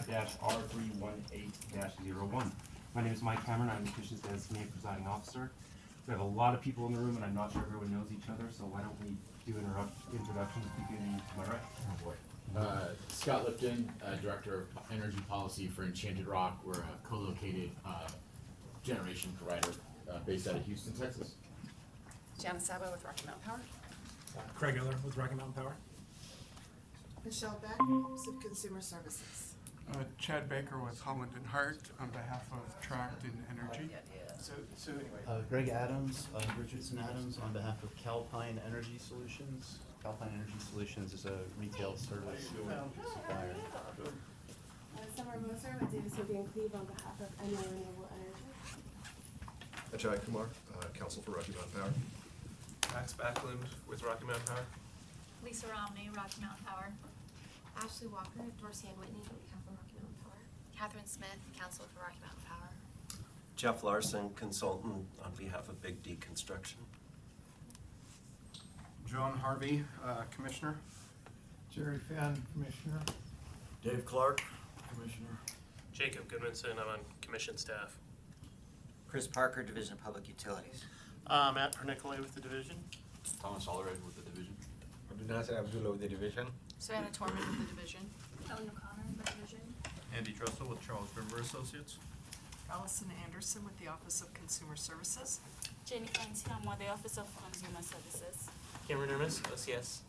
R318-01. My name is Mike Cameron. I'm the Commission's designated presiding officer. We have a lot of people in the room, and I'm not sure everyone knows each other, so why don't we do introductions beginning to my right? Scott Lipton, Director of Energy Policy for Enchanted Rock. We're a co-located generation provider based out of Houston, Texas. Janice Sabo with Rocky Mountain Power. Craig Eller with Rocky Mountain Power. Michelle Beck, Office of Consumer Services. Chad Baker with Holland and Hart on behalf of Tract and Energy. So anyway. Greg Adams, Richardson Adams on behalf of Calpine Energy Solutions. Calpine Energy Solutions is a retail service supplier. Summer Moser with Davis Hogan and Cleve on behalf of NY Renewable Energy. Ajay Kumar, Counsel for Rocky Mountain Power. Max Backlund with Rocky Mountain Power. Lisa Romney, Rocky Mountain Power. Ashley Walker, Dorsey and Whitney, Council Rocky Mountain Power. Catherine Smith, Counsel for Rocky Mountain Power. Jeff Larson, Consultant on behalf of Big D Construction. John Harvey, Commissioner. Jerry Fenn, Commissioner. Dave Clark, Commissioner. Jacob Goodmanson, I'm on Commission staff. Chris Parker, Division of Public Utilities. Matt Pernicolay with the division. Thomas Allred with the division. Abdulnasir Abdullah with the division. Savannah Torman with the division. Ellen O'Connor with the division. Andy Trussell with Charles River Associates. Allison Anderson with the Office of Consumer Services. Jenny Antiamo, the Office of Consumer Services. Cameron Ermis, OCS.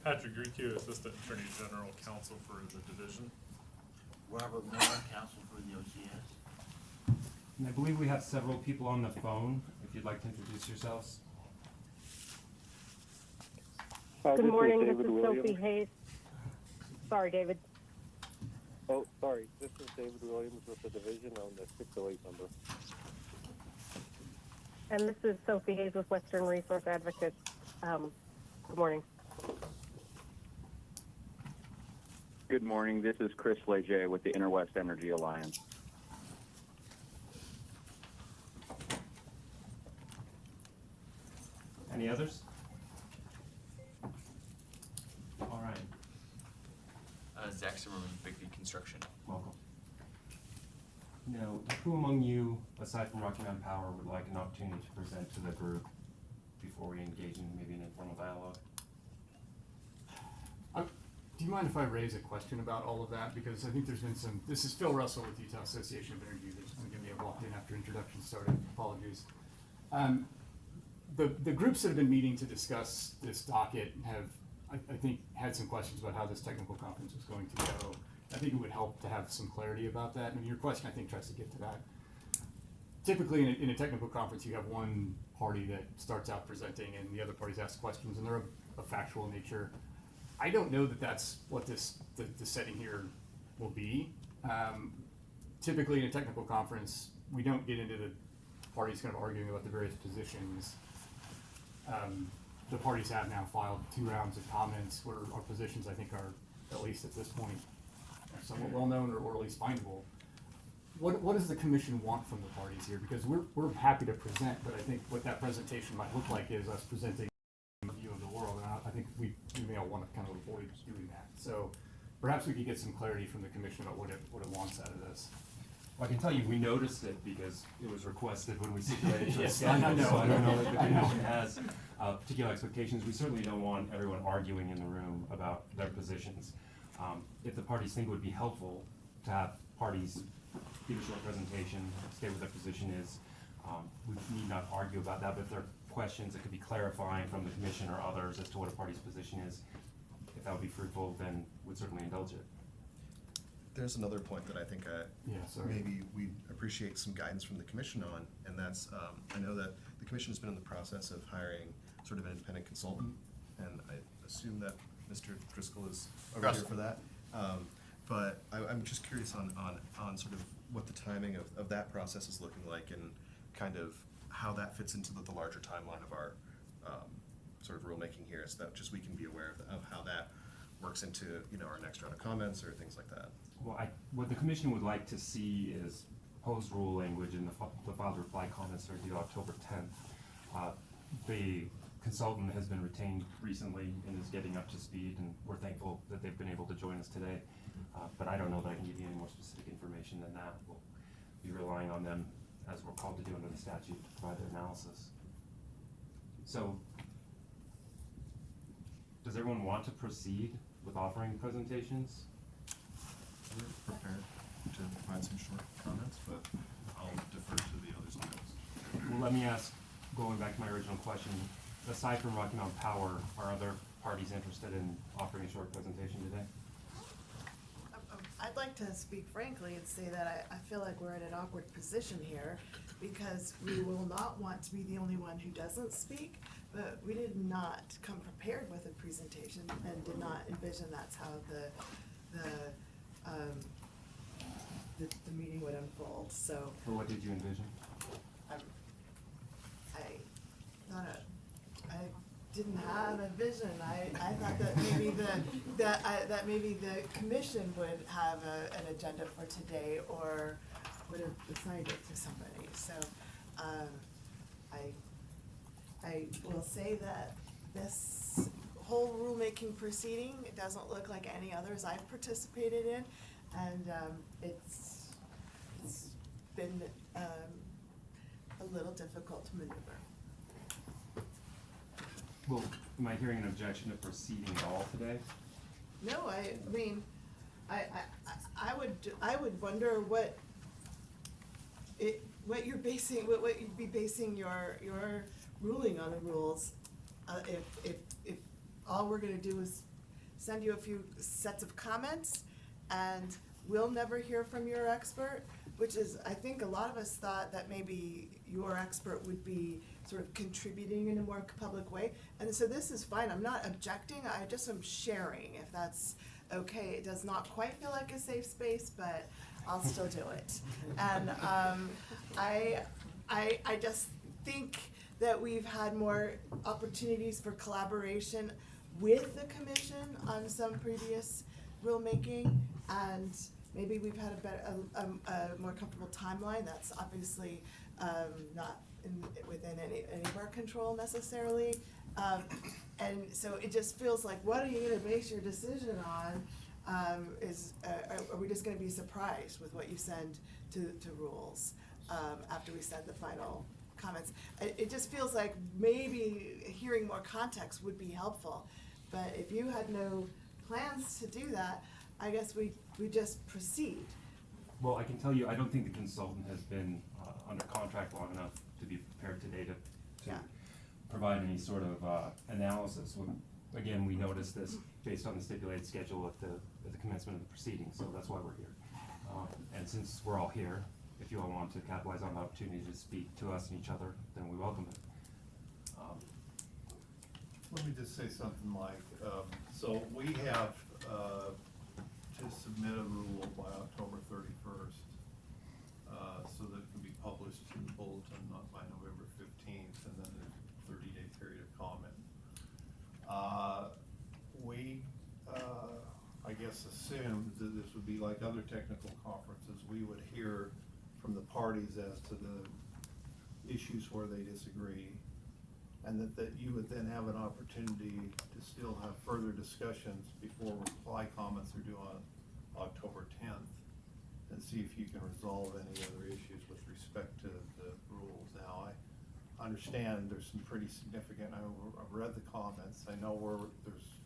Patrick Grieco, Assistant Attorney General, Counsel for the division. Robert Moore, Counsel for the OCS. And I believe we have several people on the phone, if you'd like to introduce yourselves. Good morning, this is Sophie Hayes. Sorry, David. Oh, sorry. This is David Williams with the division on the 608 number. And this is Sophie Hayes with Western Resource Advocates. Good morning. Good morning. This is Chris Leger with the Interwest Energy Alliance. Any others? All right. Zach Zimmerman, Big D Construction. Welcome. Now, who among you, aside from Rocky Mountain Power, would like an opportunity to present to the group before we engage in maybe an informal dialogue? Do you mind if I raise a question about all of that? Because I think there's been some, this is Phil Russell with Utah Association of Energy. There's going to give me a walk in after introduction started. Apologies. The groups that have been meeting to discuss this docket have, I think, had some questions about how this technical conference was going to go. I think it would help to have some clarity about that. I mean, your question, I think, tries to get to that. Typically, in a technical conference, you have one party that starts out presenting and the other parties ask questions, and they're of factual nature. I don't know that that's what the setting here will be. Typically, in a technical conference, we don't get into the parties kind of arguing about the various positions. The parties have now filed 2 rounds of comments where our positions, I think, are, at least at this point, somewhat well-known or at least findable. What does the commission want from the parties here? Because we're happy to present, but I think what that presentation might look like is us presenting a view of the world, and I think we may all want to kind of avoid doing that. So perhaps we could get some clarity from the commission about what it wants out of this. Well, I can tell you we noticed it because it was requested when we stipulated the Yes, schedule. I know. So I don't know that the commission has particular expectations. We certainly don't want everyone arguing in the room about their positions. If the parties think it would be helpful to have parties give a short presentation, state what their position is, we need not argue about that. But if there are questions that could be clarifying from the commission or others as to what a party's position is, if that would be fruitful, then we'd certainly indulge it. There's another point that I think maybe we appreciate some guidance from the commission on, and that's I know that the commission has been in the process of hiring sort of an independent consultant, and I assume that Mr. Driscoll is over here for that. But I'm just curious on sort of what the timing of that process is looking like, and kind of how that fits into the larger timeline of our sort of rulemaking here, so that just we can be aware of how that works into our next round of comments or things like that. Well, what the commission would like to see is proposed rule language in the filed reply comments are due October 10th. The consultant has been retained recently and is getting up to speed, and we're thankful that they've been able to join us today. But I don't know that I can give you any more specific information than that. We'll be relying on them, as we're called to do under the statute, to provide their analysis. So, does everyone want to proceed with offering presentations? We're prepared to provide some short comments, but I'll defer to the others on those. Well, let me ask, going back to my original question, aside from Rocky Mountain Power, are other parties interested in offering a short presentation today? I'd like to speak frankly and say that I feel like we're in an awkward position here because we will not want to be the only one who doesn't speak, but we did not come prepared with a presentation and did not envision that's how the meeting would unfold, so. Or what did you envision? I didn't have a vision. I thought that maybe that maybe the commission would have an agenda for today or would have assigned it to somebody. So I will say that this whole rulemaking proceeding, it doesn't look like any others I've participated in, and it's been a little difficult to maneuver. Well, am I hearing an objection to proceeding at all today? No, I mean, I would wonder what you'd be basing your ruling on the rules, if all we're gonna do is send you a few sets of comments and we'll never hear from your expert, which is, I think a lot of us thought that maybe your expert would be sort of contributing in a more public way. And so this is fine, I'm not objecting, I just am sharing, if that's okay. It does not quite feel like a safe space, but I'll still do it. And I just think that we've had more opportunities for collaboration with the commission on some previous rulemaking, and maybe we've had a more comfortable timeline. That's obviously not within any of our control necessarily. And so it just feels like, what are you gonna base your decision on? Are we just gonna be surprised with what you send to rules after we send the final comments? It just feels like maybe hearing more context would be helpful. But if you had no plans to do that, I guess we just proceed. Well, I can tell you, I don't think the consultant has been under contract long enough to be prepared today to Yeah. provide any sort of analysis. Again, we noticed this based on the stipulated schedule at the commencement of the proceedings, so that's why we're here. And since we're all here, if you all want to capitalize on the opportunity to speak to us and each other, then we welcome it. Let me just say something like, so we have to submit a rule by October 31st, so that it can be published in the bulletin by November 15th, and then there's a 30-day period of comment. We, I guess, assumed that this would be like other technical conferences. We would hear from the parties as to the issues where they disagree, and that you would then have an opportunity to still have further discussions before reply comments are due on October 10th, and see if you can resolve any other issues with respect to the rules. Now, I understand there's some pretty significant, I've read the comments, I know there's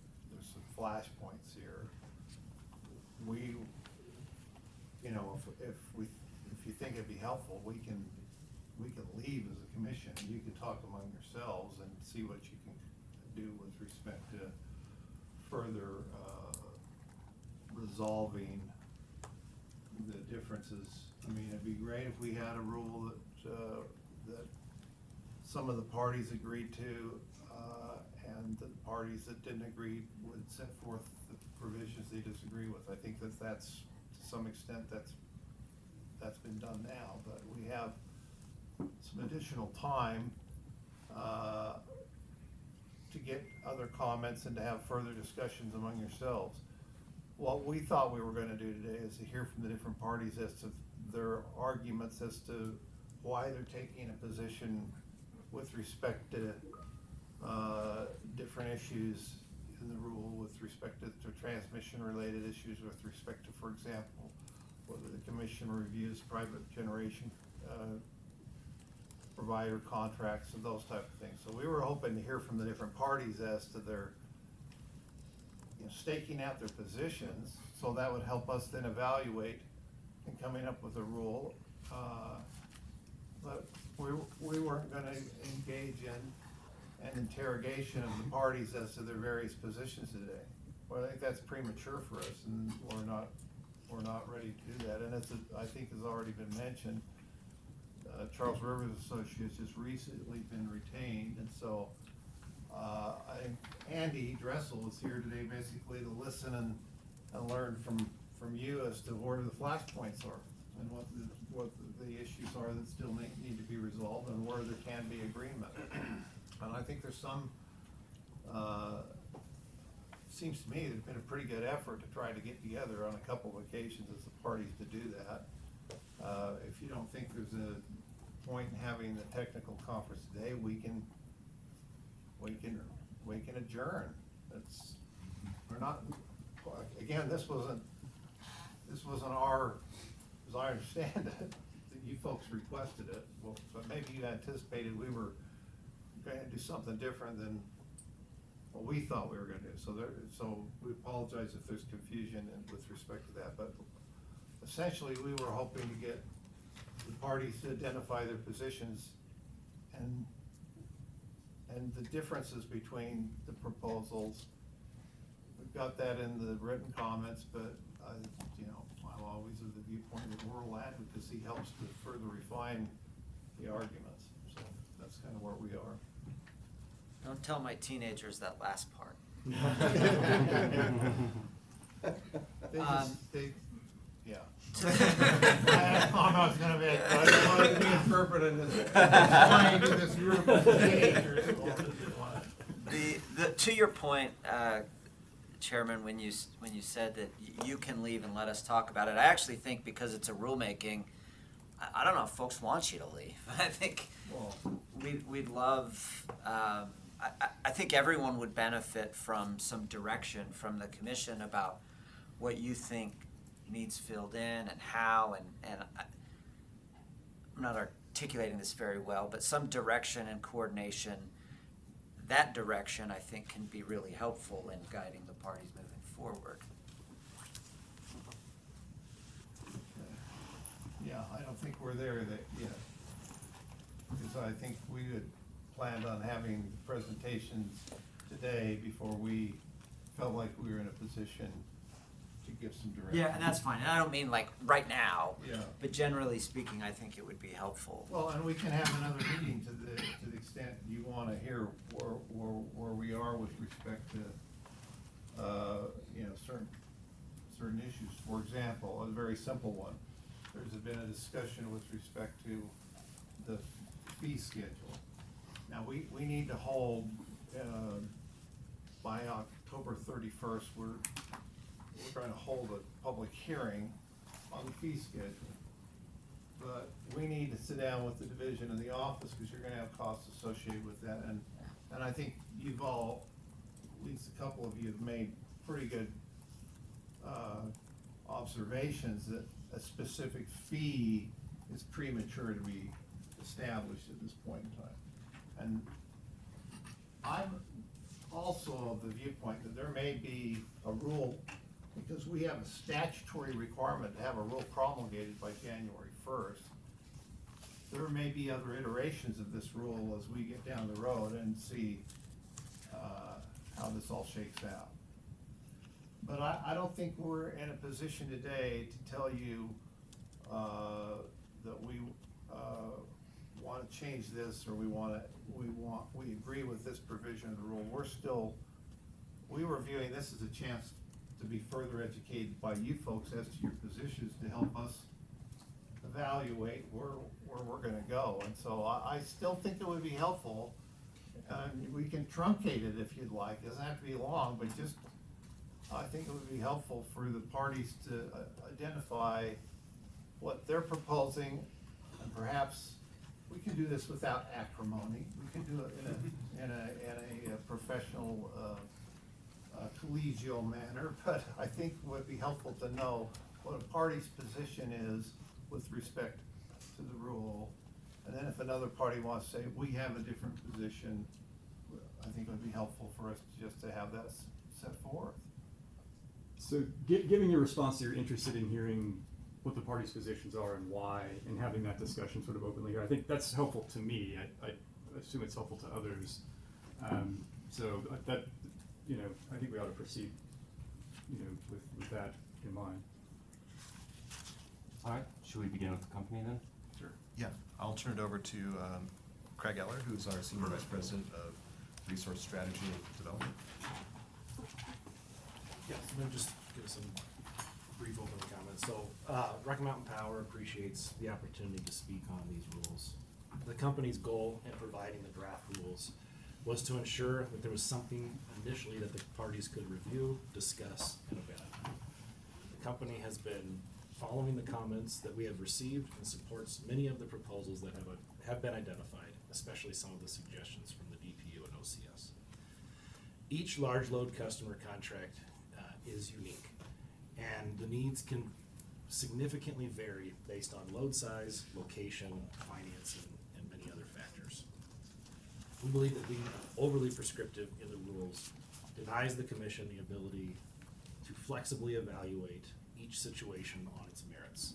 some flashpoints here. We, you know, if you think it'd be helpful, we can leave as a commission, you can talk among yourselves and see what you can do with respect to further resolving the differences. I mean, it'd be great if we had a rule that some of the parties agreed to, and the parties that didn't agree would set forth the provisions they disagree with. I think that's to some extent that's been done now, but we have some additional time to get other comments and to have further discussions among yourselves. What we thought we were going to do today is to hear from the different parties as to their arguments as to why they're taking a position with respect to different issues in the rule with respect to transmission-related issues with respect to, for example, whether the commission reviews private generation provider contracts and those type of things. So we were hoping to hear from the different parties as to their, staking out their positions, so that would help us then evaluate in coming up with a rule. But we weren't gonna engage in an interrogation of the parties as to their various positions today. Well, I think that's premature for us, and we're not ready to do that. And I think has already been mentioned, Charles Rivers Associates has recently been retained, and so I think Andy Dressel is here today basically to listen and learn from you as to where the flashpoints are and what the issues are that still need to be resolved and where there can be agreement. And I think there's some, seems to me there's been a pretty good effort to try to get together on a couple of occasions as the parties to do that. If you don't think there's a point in having the technical conference today, we can adjourn. We're not, again, this wasn't our, as I understand it, that you folks requested it. Well, but maybe you anticipated we were going to do something different than what we thought we were going to do. So we apologize if there's confusion with respect to that. But essentially, we were hoping to get the parties to identify their positions and the differences between the proposals. We've got that in the written comments, but I'm always of the viewpoint that oral advocacy helps to further refine the arguments. So that's kind of where we are. Don't tell my teenagers that last part. Yeah. I was gonna be, I don't want to be interpreted as trying to do this group of teenagers. To your point, Chairman, when you said that you can leave and let us talk about it, I actually think because it's a rulemaking, I don't know if folks want you to leave. I think we'd love. I think everyone would benefit from some direction from the commission about what you think needs filled in and how, and I'm not articulating this very well, but some direction and coordination. That direction, I think, can be really helpful in guiding the parties moving forward. Yeah, I don't think we're there yet, because I think we had planned on having presentations today before we felt like we were in a position to give some direction. Yeah, and that's fine. And I don't mean like right now. Yeah. But generally speaking, I think it would be helpful. Well, and we can have another meeting to the extent you want to hear where we are with respect to certain issues. For example, a very simple one. There's been a discussion with respect to the fee schedule. Now we need to hold by October 31st. We're trying to hold a public hearing on the fee schedule. But we need to sit down with the division in the office because you're going to have costs associated with that. And I think you've all, at least a couple of you, have made pretty good observations that a specific fee is premature to be established at this point in time. And I'm also of the viewpoint that there may be a rule, because we have a statutory requirement to have a rule promulgated by January 1st. There may be other iterations of this rule as we get down the road and see how this all shakes out. But I don't think we're in a position today to tell you that we want to change this, or we agree with this provision of the rule. We were viewing this as a chance to be further educated by you folks as to your positions to help us evaluate where we're going to go. And so I still think it would be helpful, and we can truncate it if you'd like. It doesn't have to be long, but just I think it would be helpful for the parties to identify what they're proposing, and perhaps we can do this without acrimony. We can do it in a professional collegial manner, but I think it would be helpful to know what a party's position is with respect to the rule. And then if another party wants to say, we have a different position, I think it would be helpful for us just to have that set forth. So, given your response, you're interested in hearing what the parties' positions are and why, and having that discussion sort of openly here. I think that's helpful to me. I assume it's helpful to others. So that, you know, I think we ought to proceed, you know, with that in mind. All right, should we begin with the company then? Sure. Yeah, I'll turn it over to Craig Eller, who's our Senior Vice President of Resource Strategy and Development. Yes, let me just give some brief opening comments. So, Rocky Mountain Power appreciates the opportunity to speak on these rules. The company's goal in providing the draft rules was to ensure that there was something initially that the parties could review, discuss, and evaluate. The company has been following the comments that we have received and supports many of the proposals that have been identified, especially some of the suggestions from the DPU and OCS. Each large load customer contract is unique, and the needs can significantly vary based on load size, location, financing, and many other factors. We believe that being overly prescriptive in the rules denies the commission the ability to flexibly evaluate each situation on its merits.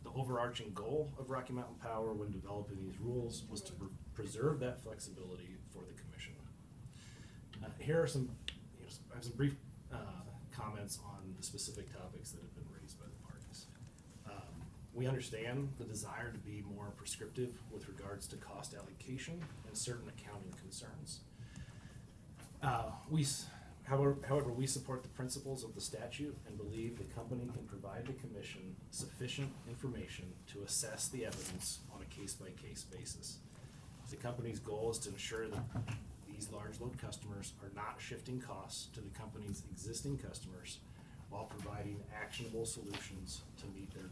The overarching goal of Rocky Mountain Power when developing these rules was to preserve that flexibility for the commission. Here are some, I have some brief comments on the specific topics that have been raised by the parties. We understand the desire to be more prescriptive with regards to cost allocation and certain accounting concerns. However, we support the principles of the statute and believe the company can provide the commission sufficient information to assess the evidence on a case-by-case basis. The company's goal is to ensure that these large load customers are not shifting costs to the company's existing customers while providing actionable solutions to meet their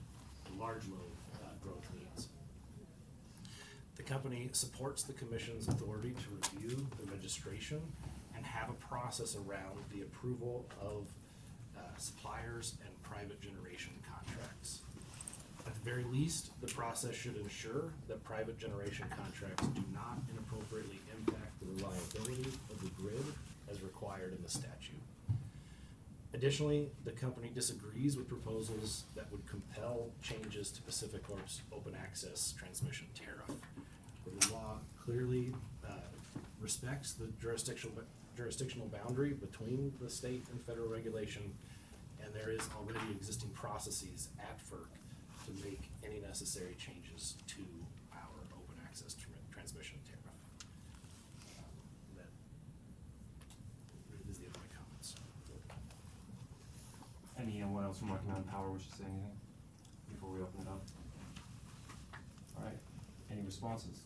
large load growth needs. The company supports the commission's authority to review the registration and have a process around the approval of suppliers and private generation contracts. At the very least, the process should ensure that private generation contracts do not inappropriately impact the reliability of the grid as required in the statute. Additionally, the company disagrees with proposals that would compel changes to PacifiCorp's open access transmission tariff. The law clearly respects the jurisdictional boundary between the state and federal regulation, and there is already existing processes at FERC to make any necessary changes to our open access transmission tariff. That is the end of my comments. Anyone else from Rocky Mountain Power wishes to say anything before we open it up? All right, any responses?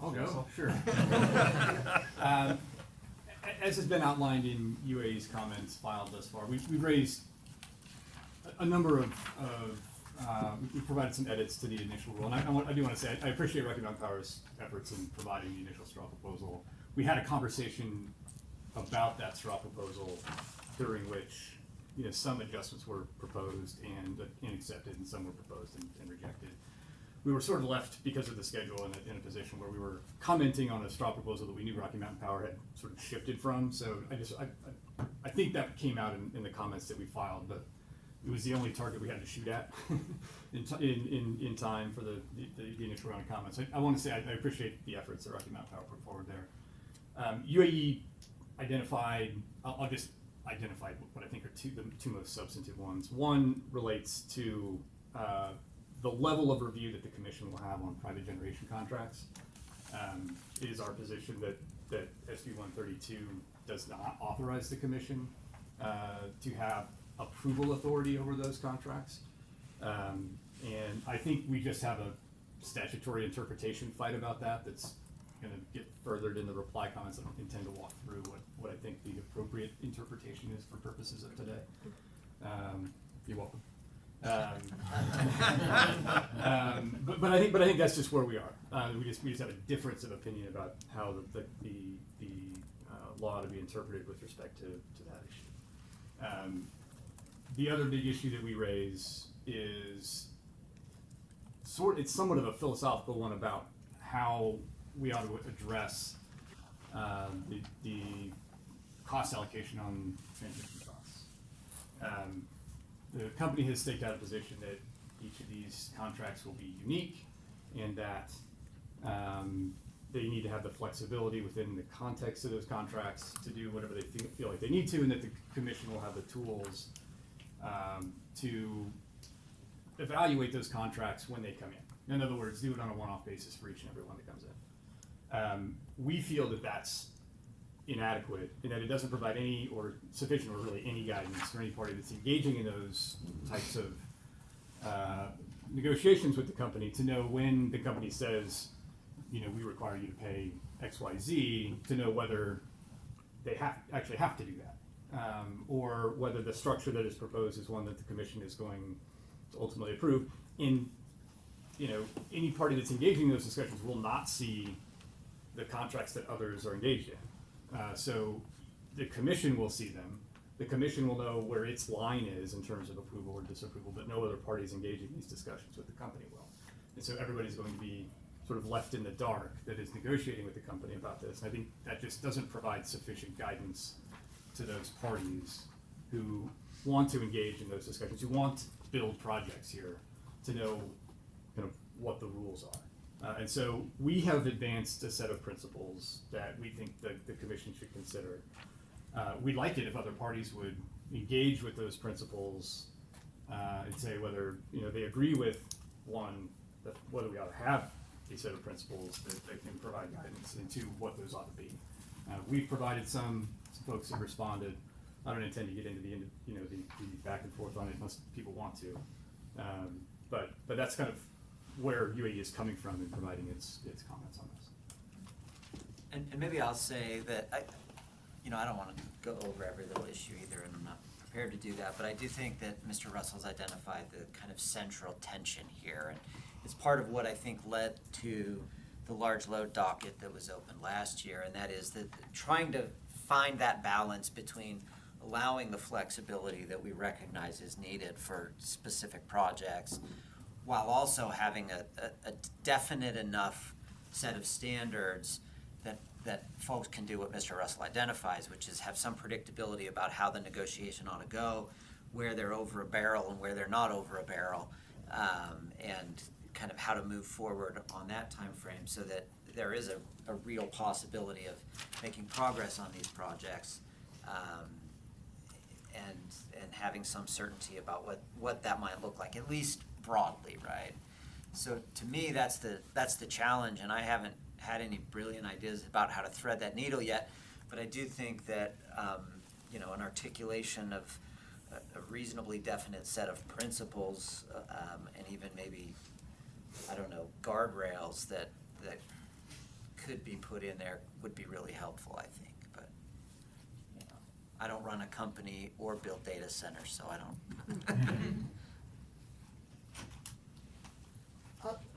I'll go, sure. As has been outlined in UAE's comments filed thus far, we've raised a number of we've provided some edits to the initial rule, and I do want to say I appreciate Rocky Mountain Power's efforts in providing the initial straw proposal. We had a conversation about that straw proposal during which, you know, some adjustments were proposed and accepted, and some were proposed and rejected. We were sort of left, because of the schedule, in a position where we were commenting on a straw proposal that we knew Rocky Mountain Power had sort of shifted from. So I think that came out in the comments that we filed, but it was the only target we had to shoot at in time for the initial round of comments. I want to say I appreciate the efforts that Rocky Mountain Power put forward there. UAE identified, I'll just identify what I think are the two most substantive ones. One relates to the level of review that the commission will have on private generation contracts. It is our position that SB 132 does not authorize the commission to have approval authority over those contracts. And I think we just have a statutory interpretation fight about that that's going to get furthered in the reply comments. I don't intend to walk through what I think the appropriate interpretation is for purposes of today. You're welcome. But I think that's just where we are. We just have a difference of opinion about how the law to be interpreted with respect to that issue. The other big issue that we raise is it's somewhat of a philosophical one about how we ought to address the cost allocation on transmission costs. The company has staked out a position that each of these contracts will be unique and that they need to have the flexibility within the context of those contracts to do whatever they feel like they need to, and that the commission will have the tools to evaluate those contracts when they come in. In other words, do it on a one-off basis for each and every one that comes in. We feel that that's inadequate, in that it doesn't provide any or sufficient or really any guidance for any party that's engaging in those types of negotiations with the company to know when the company says, we require you to pay X, Y, Z, to know whether they actually have to do that, or whether the structure that is proposed is one that the commission is going to ultimately approve. Any party that's engaging in those discussions will not see the contracts that others are engaged in. So the commission will see them. The commission will know where its line is in terms of approval or disapproval, but no other parties engaging in these discussions with the company will. And so everybody's going to be sort of left in the dark that is negotiating with the company about this. And I think that just doesn't provide sufficient guidance to those parties who want to engage in those discussions, who want to build projects here, to know kind of what the rules are. And so we have advanced a set of principles that we think that the commission should consider. We'd like it if other parties would engage with those principles and say whether they agree with one, that whether we ought to have a set of principles that can provide guidance into what those ought to be. We've provided some folks have responded. I don't intend to get into the back and forth on it unless people want to. But that's kind of where UAE is coming from in providing its comments on this. And maybe I'll say that I don't want to go over every little issue either, and I'm not prepared to do that, but I do think that Mr. Russell's identified the kind of central tension here, and it's part of what I think led to the large load docket that was opened last year, and that is that trying to find that balance between allowing the flexibility that we recognize is needed for specific projects, while also having a definite enough set of standards that folks can do what Mr. Russell identifies, which is have some predictability about how the negotiation ought to go, where they're over a barrel and where they're not over a barrel, and kind of how to move forward on that time frame so that there is a real possibility of making progress on these projects, and having some certainty about what that might look like, at least broadly, right? So to me, that's the challenge, and I haven't had any brilliant ideas about how to thread that needle yet, but I do think that an articulation of a reasonably definite set of principles, and even maybe, guardrails that could be put in there would be really helpful, I think. But I don't run a company or build data centers, so I don't.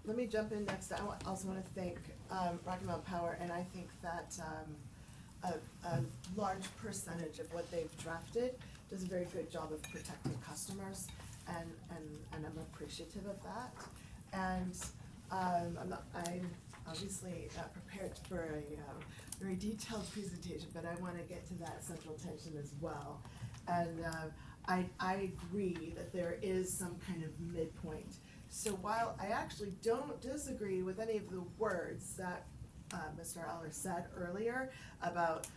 Let me jump in next. I also want to thank Rocky Mountain Power, and I think that a large percentage of what they've drafted does a very good job of protecting customers, and I'm appreciative of that. And I'm obviously not prepared for a very detailed presentation, but I want to get to that central tension as well. And I agree that there is some kind of midpoint. So while I actually don't disagree with any of the words that Mr. Eller said earlier about,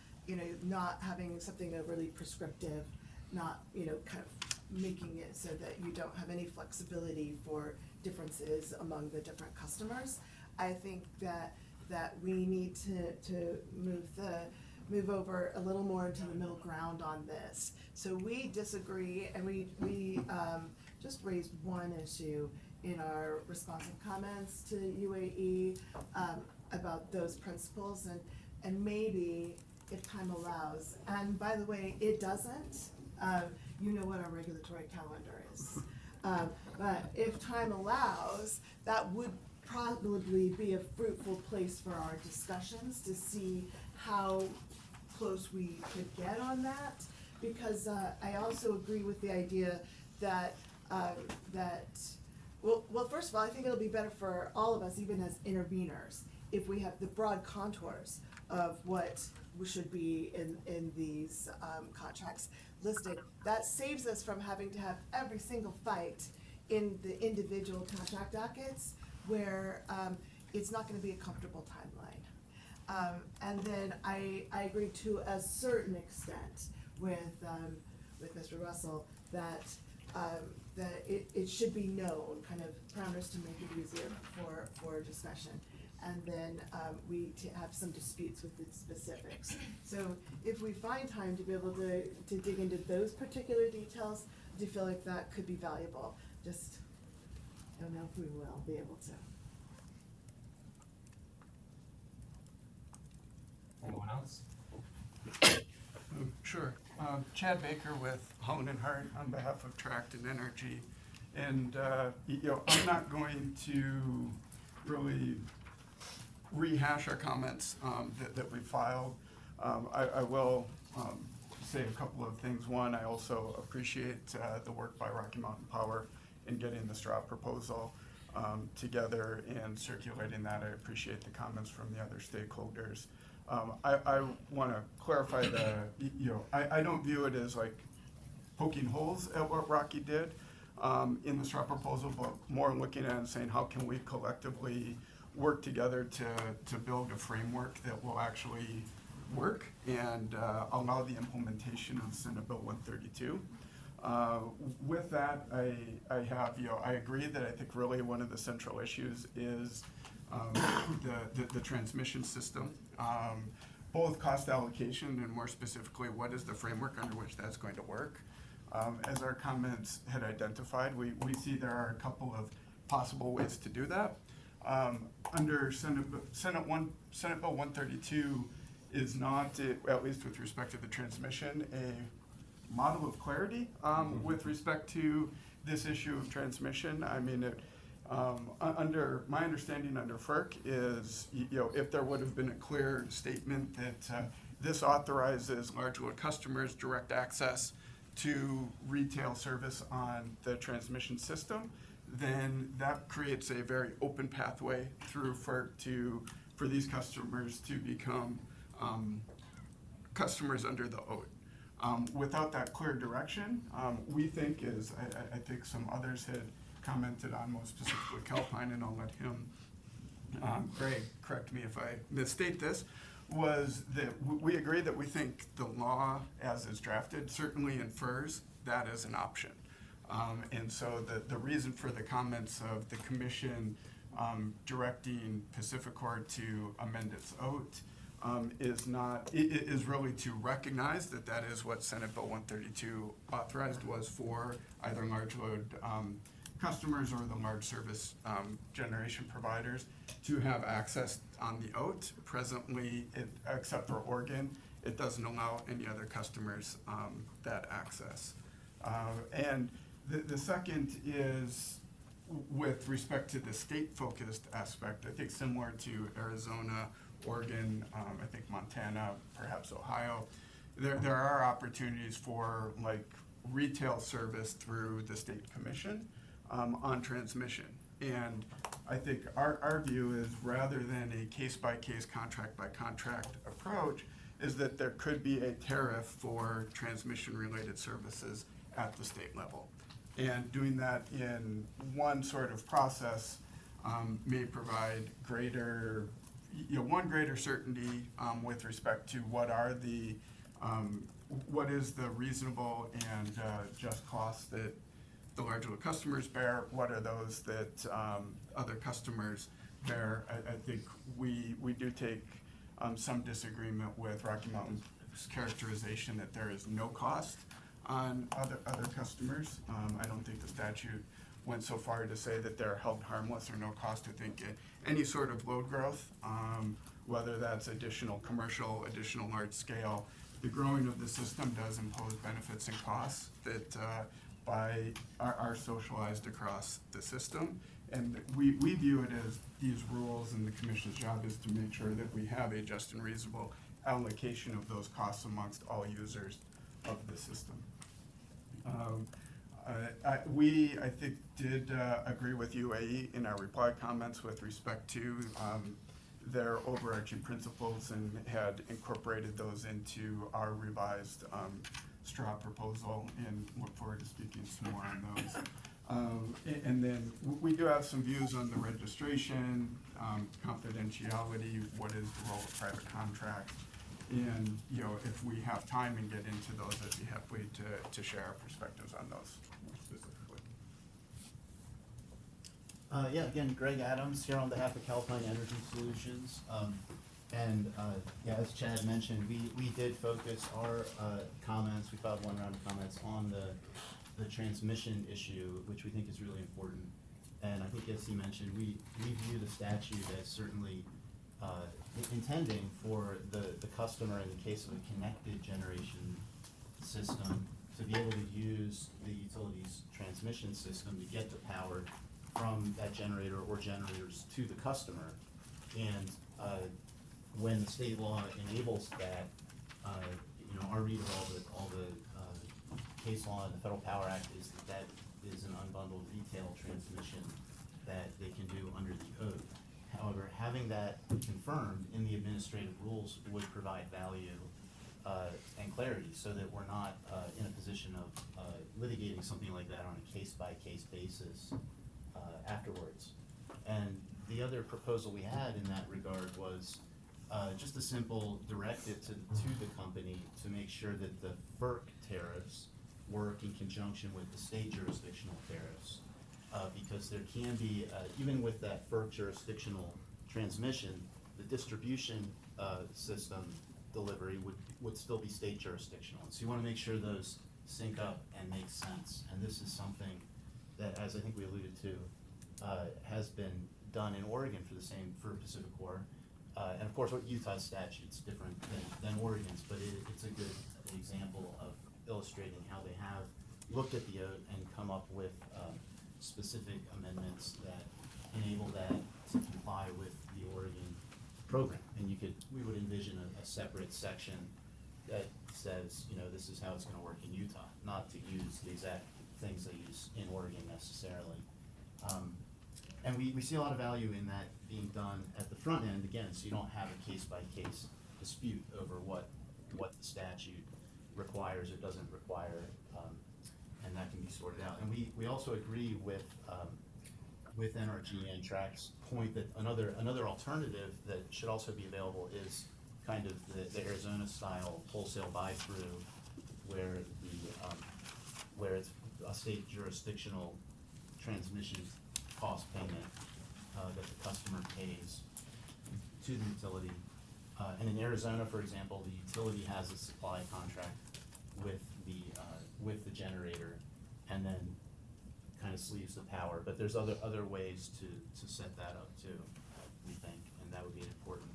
not having something overly prescriptive, not, kind of making it so that you don't have any flexibility for differences among the different customers, I think that we need to move over a little more into the middle ground on this. So we disagree, and we just raised one issue in our responsive comments to UAE about those principles, and maybe if time allows, and by the way, it doesn't, you know what our regulatory calendar is, but if time allows, that would probably be a fruitful place for our discussions to see how close we could get on that, because I also agree with the idea that, well, first of all, I think it'll be better for all of us, even as interveners, if we have the broad contours of what should be in these contracts listed. That saves us from having to have every single fight in the individual contract dockets where it's not gonna be a comfortable timeline. And then I agree to a certain extent with Mr. Russell that it should be known, kind of parameters to make it easier for discussion. And then we have some disputes with the specifics. So if we find time to be able to dig into those particular details, I do feel like that could be valuable. Just, I don't know if we will be able to. Anyone else? Sure. Chad Baker with Holland and Hart on behalf of Tract and Energy. And, I'm not going to really rehash our comments that we filed. I will say a couple of things. One, I also appreciate the work by Rocky Mountain Power in getting the straw proposal together and circulating that. I appreciate the comments from the other stakeholders. I want to clarify I don't view it as like poking holes at what Rocky did in the straw proposal, but more looking at it and saying, how can we collectively work together to build a framework that will actually work and allow the implementation of Senate Bill 132. With that, I have, I agree that I think really one of the central issues is the transmission system, both cost allocation and more specifically, what is the framework under which that's going to work. As our comments had identified, we see there are a couple of possible ways to do that. Under Senate Bill 132 is not, at least with respect to the transmission, a model of clarity with respect to this issue of transmission. I mean, under my understanding under FERC is, if there would have been a clear statement that this authorizes large load customers direct access to retail service on the transmission system, then that creates a very open pathway through FERC for these customers to become customers under the OAT. Without that clear direction, we think I think some others had commented on, most specifically Calpine, and I'll let him, Greg, correct me if I misstate this, was that we agree that we think the law as is drafted certainly infers that as an option. And so the reason for the comments of the commission directing PacifiCorp to amend its OAT is really to recognize that that is what Senate Bill 132 authorized was for either large load customers or the large service generation providers to have access on the OAT. Presently, except for Oregon, it doesn't allow any other customers that access. And the second is with respect to the state-focused aspect. I think similar to Arizona, Oregon, I think Montana, perhaps Ohio, there are opportunities for like retail service through the state commission on transmission. And I think our view is, rather than a case-by-case, contract-by-contract approach, is that there could be a tariff for transmission-related services at the state level. And doing that in one sort of process may provide greater certainty with respect to what is the reasonable and just costs that the large load customers bear, what are those that other customers bear. I think we do take some disagreement with Rocky Mountain's characterization that there is no cost on other customers. I don't think the statute went so far to say that they're held harmless or no cost. I think any sort of load growth, whether that's additional commercial, additional large scale, the growing of the system does impose benefits and costs that are socialized across the system. And we view it as these rules, and the commission's job is to make sure that we have a just and reasonable allocation of those costs amongst all users of the system. I think, did agree with UAE in our reply comments with respect to their overarching principles and had incorporated those into our revised straw proposal, and look forward to speaking some more on those. And then we do have some views on the registration, confidentiality, what is the role of private contract, and, you know, if we have time and get into those, I'd be happy to share our perspectives on those more specifically. Yeah, again, Greg Adams here on behalf of Calpine Energy Solutions. Yeah, as Chad mentioned, we did focus our comments, we filed one round of comments on the transmission issue, which we think is really important. And I think, as he mentioned, we view the statute as certainly intending for the customer, in the case of a connected generation system, to be able to use the utility's transmission system to get the power from that generator or generators to the customer. And when the state law enables that, you know, our read of all the case law in the Federal Power Act is that is an unbundled retail transmission that they can do under the code. However, having that confirmed in the administrative rules would provide value and clarity, so that we're not in a position of litigating something like that on a case-by-case basis afterwards. And the other proposal we had in that regard was just a simple directive to the company to make sure that the FERC tariffs work in conjunction with the state jurisdictional tariffs. Because there can be, even with that FERC jurisdictional transmission, the distribution system delivery would still be state jurisdictional. So you want to make sure those sync up and make sense. And this is something that, as I think we alluded to, has been done in Oregon for Pacific Core. And of course, what Utah's statute's different than Oregon's, but it's a good example of illustrating how they have looked at the OAT and come up with specific amendments that enable that to comply with the Oregon program. And we would envision a separate section that says, you know, this is how it's gonna work in Utah, not to use the exact things they use in Oregon necessarily. And we see a lot of value in that being done at the front end, again, so you don't have a case-by-case dispute over what the statute requires or doesn't require, and that can be sorted out. And we also agree with NRG and TRAC's point that another alternative that should also be available is kind of the Arizona-style wholesale buy-through, where it's a state jurisdictional transmission cost payment that the customer pays to the utility. And in Arizona, for example, the utility has a supply contract with the generator, and then kind of sleeves the power. But there's other ways to set that up too, we think, and that would be an important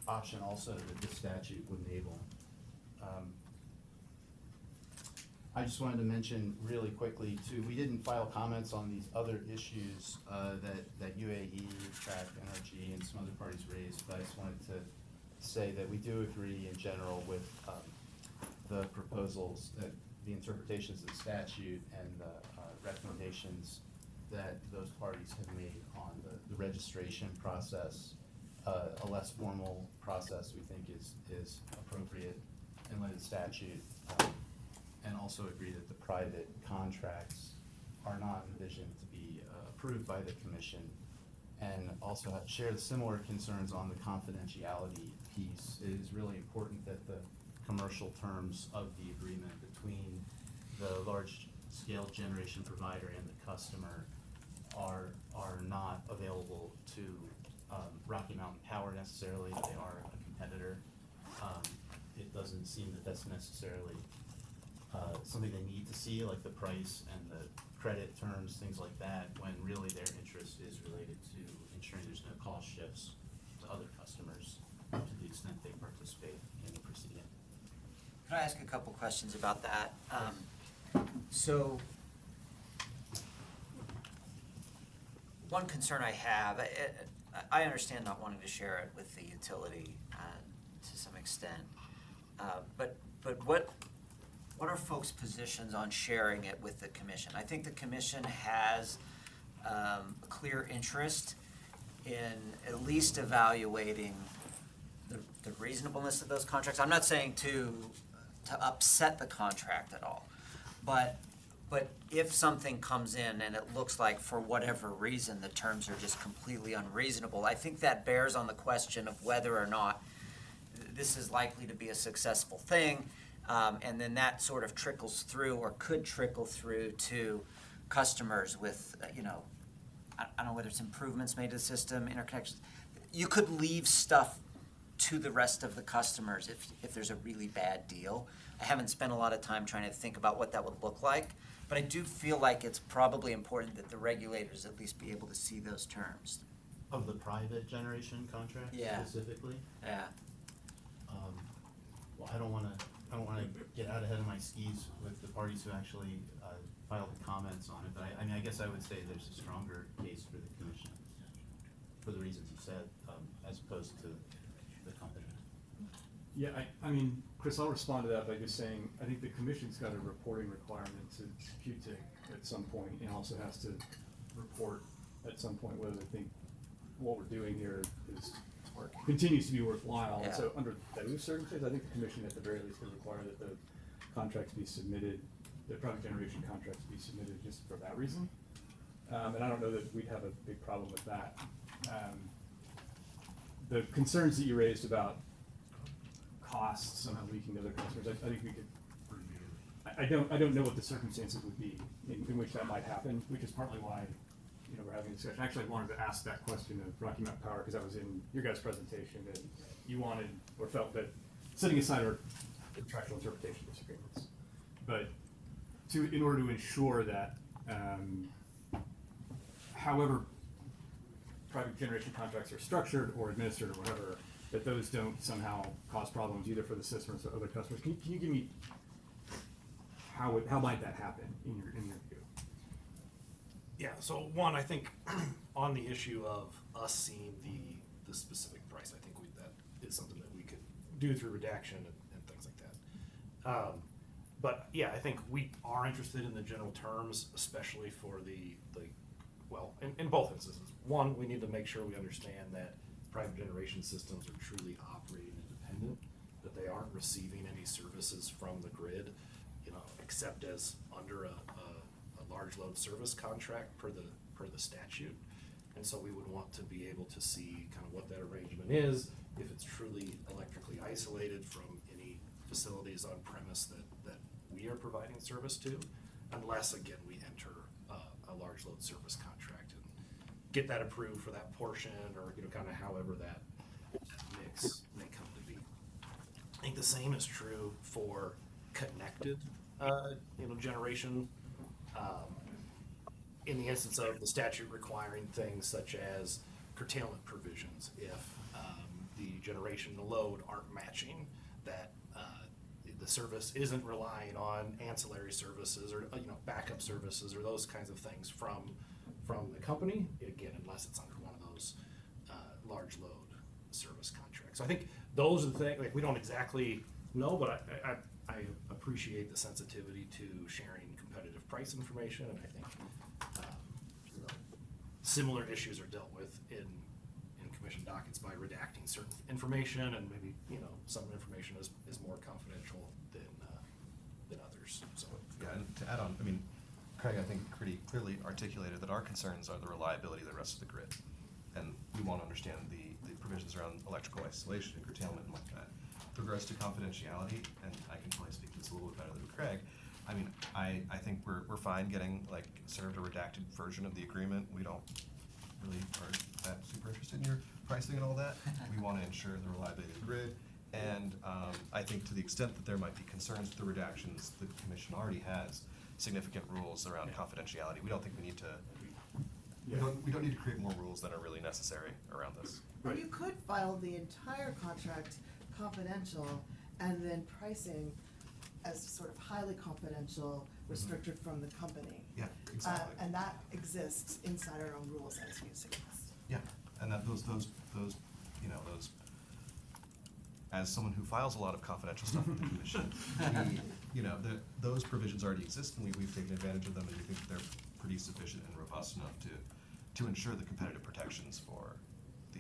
option also that this statute would enable. I just wanted to mention really quickly too, we didn't file comments on these other issues that UAE, TRAC, NRG, and some other parties raised, but I just wanted to say that we do agree in general with the proposals, that the interpretations of the statute and the recommendations that those parties have made on the registration process. A less formal process we think is appropriate in light of the statute. And also agree that the private contracts are not envisioned to be approved by the commission, and also share the similar concerns on the confidentiality piece. It is really important that the commercial terms of the agreement between the large-scale generation provider and the customer are not available to Rocky Mountain Power necessarily. They are a competitor. It doesn't seem that that's necessarily something they need to see, like the price and the credit terms, things like that, when really their interest is related to ensuring there's no cost shifts to other customers to the extent they participate in the proceeding. Can I ask a couple questions about that? So, one concern I have, I understand not wanting to share it with the utility to extent. But what are folks' positions on sharing it with the commission? I think the commission has a clear interest in at least evaluating the reasonableness of those contracts. I'm not saying to upset the contract at all, but if something comes in and it looks like for whatever reason the terms are just completely unreasonable, I think that bears on the question of whether or not this is likely to be a successful thing, and then that sort of trickles through or could trickle through to customers with, I don't know whether it's improvements made to the system, interconnections. You could leave stuff to the rest of the customers if there's a really bad deal. I haven't spent a lot of time trying to think about what that would look like, but I do feel like it's probably important that the regulators at least be able to see those terms. Of the private generation contract Yeah. specifically? Yeah. Well, I don't wanna get out ahead of my skis with the parties who actually filed the comments on it, but I mean, I guess I would say there's a stronger case for the commission, for the reasons you said, as opposed to the company. Yeah, I mean, Chris, I'll respond to that by just saying, I think the commission's got a reporting requirement to QTIC at some point, and also has to report at some point whether they think what we're doing here continues to be worthwhile. Yeah. And so under those circumstances, I think the commission at the very least would require that the contracts be submitted, the private generation contracts be submitted just for that reason. And I don't know that we'd have a big problem with that. The concerns that you raised about costs somehow leaking to other customers, I think we could, I don't know what the circumstances would be in which that might happen, which is partly why, we're having a discussion. Actually, I wanted to ask that question of Rocky Mountain Power, because that was in your guys' presentation, that you wanted, or felt that, setting aside our contractual interpretation disagreements, but in order to ensure that, however private generation contracts are structured or administered or whatever, that those don't somehow cause problems either for the system or for other customers. Can you give me how might that happen in your view? Yeah, so one, I think on the issue of us seeing the specific price, I think that is something that we could do through redaction and things like that. But yeah, I think we are interested in the general terms, especially for in both instances. One, we need to make sure we understand that private generation systems are truly operating independent, that they aren't receiving any services from the grid, except as under a large load service contract per the statute. And so we would want to be able to see kind of what that arrangement is, if it's truly electrically isolated from any facilities on premise that we are providing service to, unless again we enter a large load service contract and get that approved for that portion, or kind of however that mix may come to be. I think the same is true for connected generation, in the instance of the statute requiring things such as curtailment provisions. If the generation and the load aren't matching, that the service isn't relying on ancillary services or backup services or those kinds of things from the company, again, unless it's under one of those large load service contracts. So I think those are the things, we don't exactly know, but I appreciate the sensitivity to sharing competitive price information, and I think similar issues are dealt with in commission dockets by redacting certain information, and maybe some information is more confidential than others. So yeah, and to add on, Craig, I think pretty clearly articulated that our concerns are the reliability of the rest of the grid, and we want to understand the provisions around electrical isolation and curtailment and like that. With regards to confidentiality, and I can probably speak to this a little bit better than Craig, I think we're fine getting served a redacted version of the agreement. We don't really are that super interested in your pricing and all that. We want to ensure the reliability of the grid, and I think to the extent that there might be concerns with the redactions, the commission already has significant rules around confidentiality. We don't think we need to. We don't need to create more rules than are really necessary around this. Right. You could file the entire contract confidential and then pricing as sort of highly confidential, restricted from the company. Yeah, exactly. And that exists inside our own rules, as you suggest. Yeah, and that those as someone who files a lot of confidential stuff with the commission, those provisions already exist, and we've taken advantage of them, and we think they're pretty sufficient and robust enough to ensure the competitive protections for the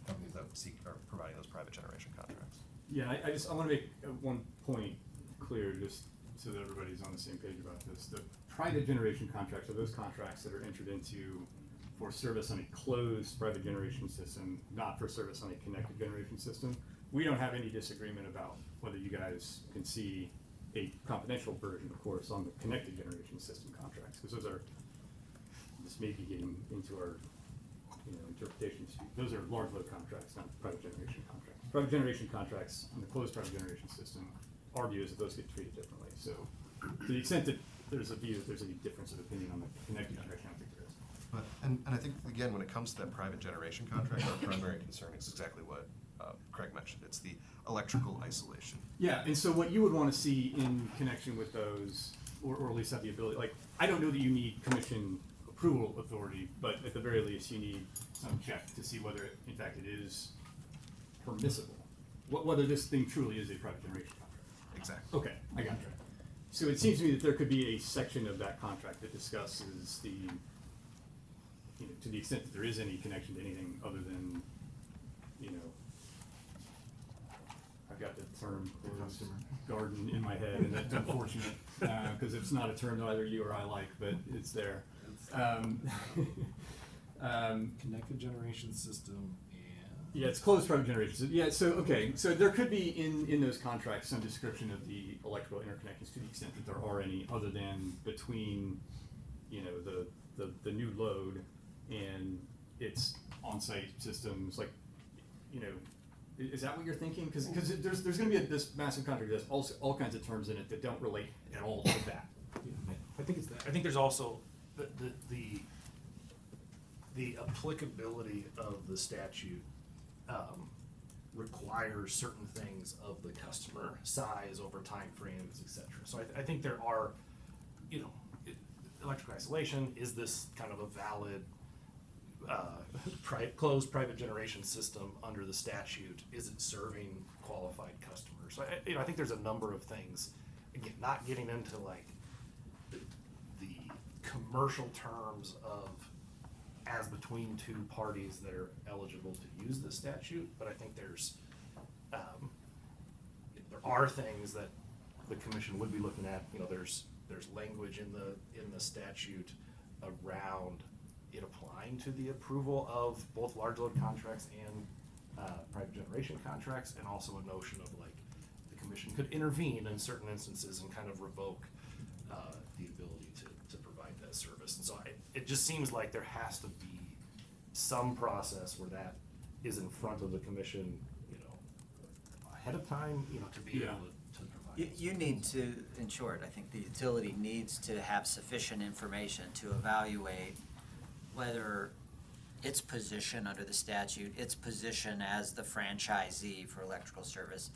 companies that are providing those private generation contracts. Yeah, I want to make one point clear, just so that everybody's on the same page about this. The private generation contracts are those contracts that are entered into for service on a closed private generation system, not for service on a connected generation system. We don't have any disagreement about whether you guys can see a confidential version, of course, on the connected generation system contracts, because those are, this may be getting into our interpretation dispute. Those are large load contracts, not private generation contracts. Private generation contracts on the closed private generation system, our view is that those get treated differently. So to the extent that there's a view that there's any difference of opinion on the connected generation, I don't think there is. But, and I think, again, when it comes to that private generation contract, our primary concern is exactly what Craig mentioned. It's the electrical isolation. Yeah, and so what you would want to see in connection with those, or at least have the ability, like, I don't know that you need commission approval authority, but at the very least, you need some check to see whether, in fact, it is permissible. Whether this thing truly is a private generation contract. Exactly. Okay, I got you. So it seems to me that there could be a section of that contract that discusses the, to the extent that there is any connection to anything other than, I've got the term closed garden in my head, and that's unfortunate, because it's not a term that either you or I like, but it's there. Connected generation system and. Yeah, it's closed private generation. Yeah, so, okay, so there could be in those contracts some description of the electrical interconnections to the extent that there are any, other than between, the new load and its on-site systems, like, is that what you're thinking? Because there's going to be this massive contract that has all kinds of terms in it that don't relate at all to that. Yeah, I think it's that. I think there's also the applicability of the statute requires certain things of the customer, size over time frames, et cetera. So I think there are, electrical isolation, is this kind of a valid closed private generation system under the statute? Is it serving qualified customers? So I think there's a number of things, again, not getting into like the commercial terms of as between two parties that are eligible to use the statute, but I think there are things that the commission would be looking at. There's language in the statute around it applying to the approval of both large load contracts and private generation contracts, and also a notion of like the commission could intervene in certain instances and kind of revoke the ability to provide that service. And so it just seems like there has to be some process where that is in front of the commission, ahead of time, to be able to provide. You need to, in short, I think the utility needs to have sufficient information to evaluate whether its position under the statute, its position as the franchisee for electrical service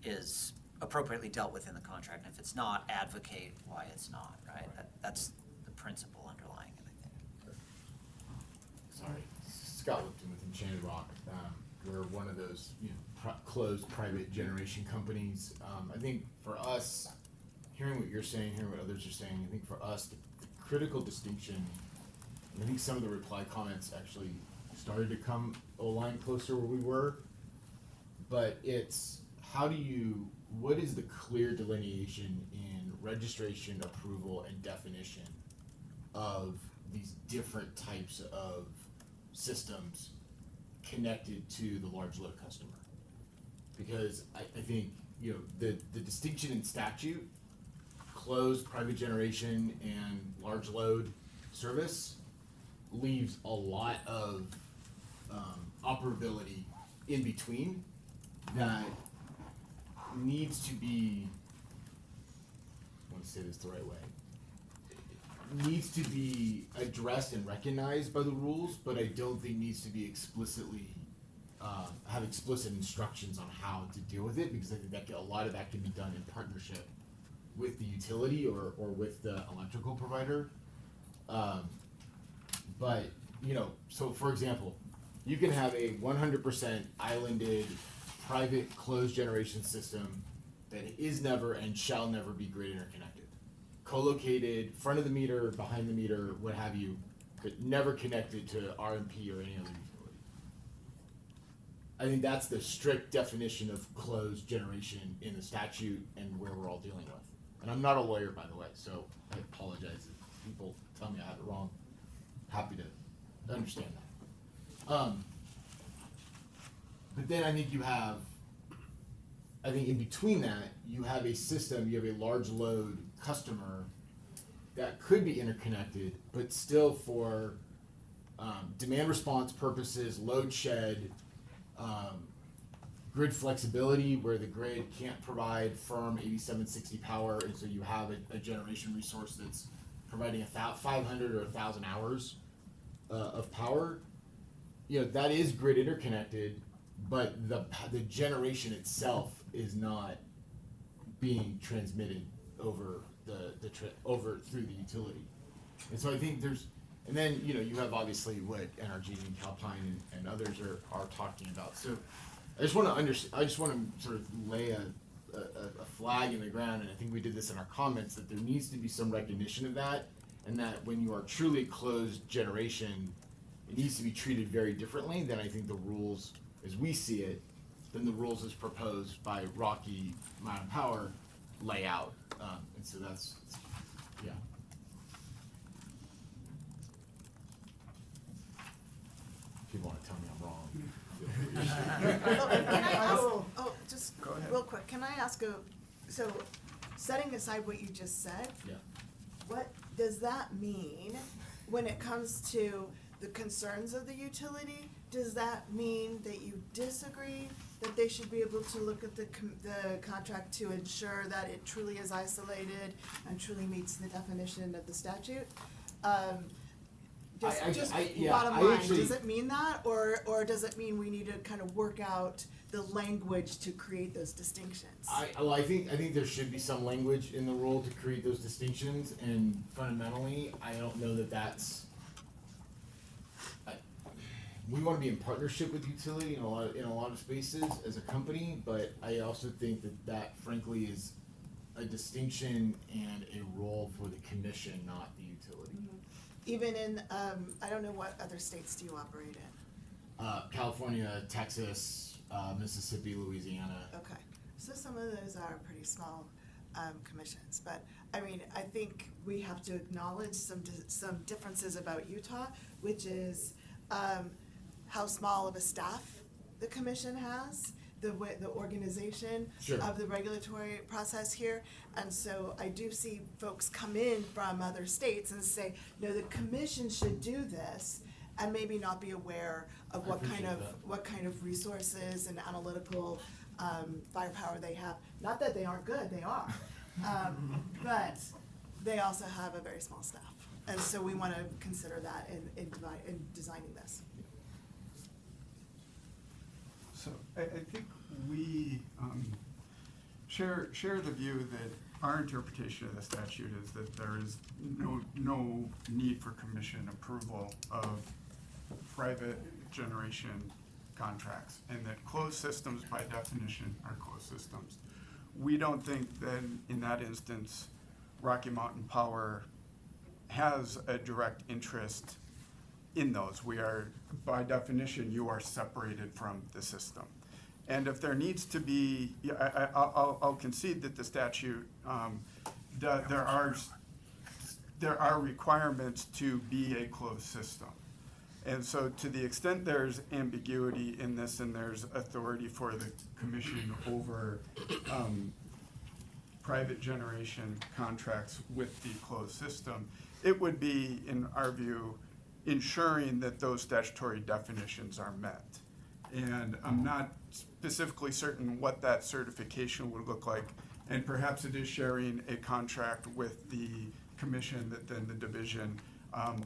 is appropriately dealt with in the contract. And if it's not, advocate why it's not, right? That's the principle underlying it, I think. Sorry, Scott Lipton with Enchanted Rock. We're one of those, closed private generation companies. I think for us, hearing what you're saying, hearing what others are saying, I think for us, the critical distinction, and I think some of the reply comments actually started to come a line closer where we were, but it's what is the clear delineation in registration, approval, and definition of these different types of systems connected to the large load customer? Because I think, the distinction in statute, closed private generation and large load service, leaves a lot of operability in between that needs to be, I want to say this the right way, needs to be addressed and recognized by the rules, but I don't think needs to be explicitly have explicit instructions on how to deal with it, because I think that a lot of that can be done in partnership with the utility or with the electrical provider. But so for example, you can have a 100% islanded, private, closed generation system that is never and shall never be grid interconnected. Co-located, front of the meter, behind the meter, what have you, but never connected to RMP or any other utility. I think that's the strict definition of closed generation in the statute and where we're all dealing with. And I'm not a lawyer, by the way, so I apologize if people tell me I have it wrong. Happy to understand that. But then I think in between that, you have a system, you have a large load customer that could be interconnected, but still for demand response purposes, load shed, grid flexibility, where the grid can't provide firm 8760 power, and so you have a generation resource that's providing 500 or 1,000 hours of power. That is grid interconnected, but the generation itself is not being transmitted over over through the utility. And so I think and then you have obviously what NRG and Calpine and others are talking about. So I just want to sort of lay a flag in the ground, and I think we did this in our comments, that there needs to be some recognition of that, and that when you are truly closed generation, it needs to be treated very differently than I think the rules, as we see it, than the rules as proposed by Rocky Mountain Power lay out. And so that's, yeah. People want to tell me I'm wrong. Can I ask, just Go ahead. real quick, can I ask so setting aside what you just said, Yeah. what does that mean when it comes to the concerns of the utility? Does that mean that you disagree that they should be able to look at the contract to ensure that it truly is isolated and truly meets the definition of the statute? Bottom line, does it mean that, or does it mean we need to kind of work out the language to create those distinctions? I think there should be some language in the rule to create those distinctions, and fundamentally, I don't know that that's. We want to be in partnership with utility in a lot of spaces as a company, but I also think that frankly is a distinction and a role for the commission, not the utility. Mm-hmm. Even in, I don't know, what other states do you operate in? California, Texas, Mississippi, Louisiana. Okay, so some of those are pretty small commissions, but I mean, I think we have to acknowledge some differences about Utah, which is how small of a staff the commission has, the organization Sure. of the regulatory process here. And so I do see folks come in from other states and say, no, the commission should do this, and maybe not be aware of what kind of resources and analytical firepower they have. Not that they aren't good, they are, but they also have a very small staff, and so we want to consider that in designing this. So I think we share the view that our interpretation of the statute is that there is no need for commission approval of private generation contracts, and that closed systems by definition are closed systems. We don't think that in that instance Rocky Mountain Power has a direct interest in those. We are, by definition, you are separated from the system. And if there needs to be, I'll concede that the statute, there are requirements to be a closed system. And so to the extent there's ambiguity in this and there's authority for the commission over private generation contracts with the closed system, it would be, in our view, ensuring that those statutory definitions are met. And I'm not specifically certain what that certification would look like, and perhaps it is sharing a contract with the commission that then the division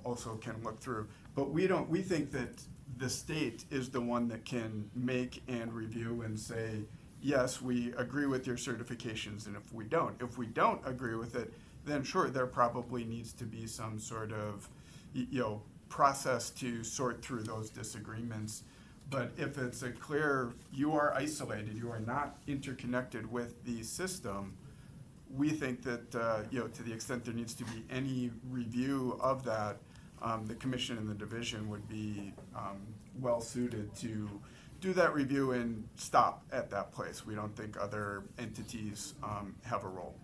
also can look through. But we think that the state is the one that can make and review and say, yes, we agree with your certifications, and if we don't agree with it, then sure, there probably needs to be some sort of process to sort through those disagreements. But if it's a clear, you are isolated, you are not interconnected with the system, we think that, to the extent there needs to be any review of that, the commission and the division would be well suited to do that review and stop at that place. We don't think other entities have a role.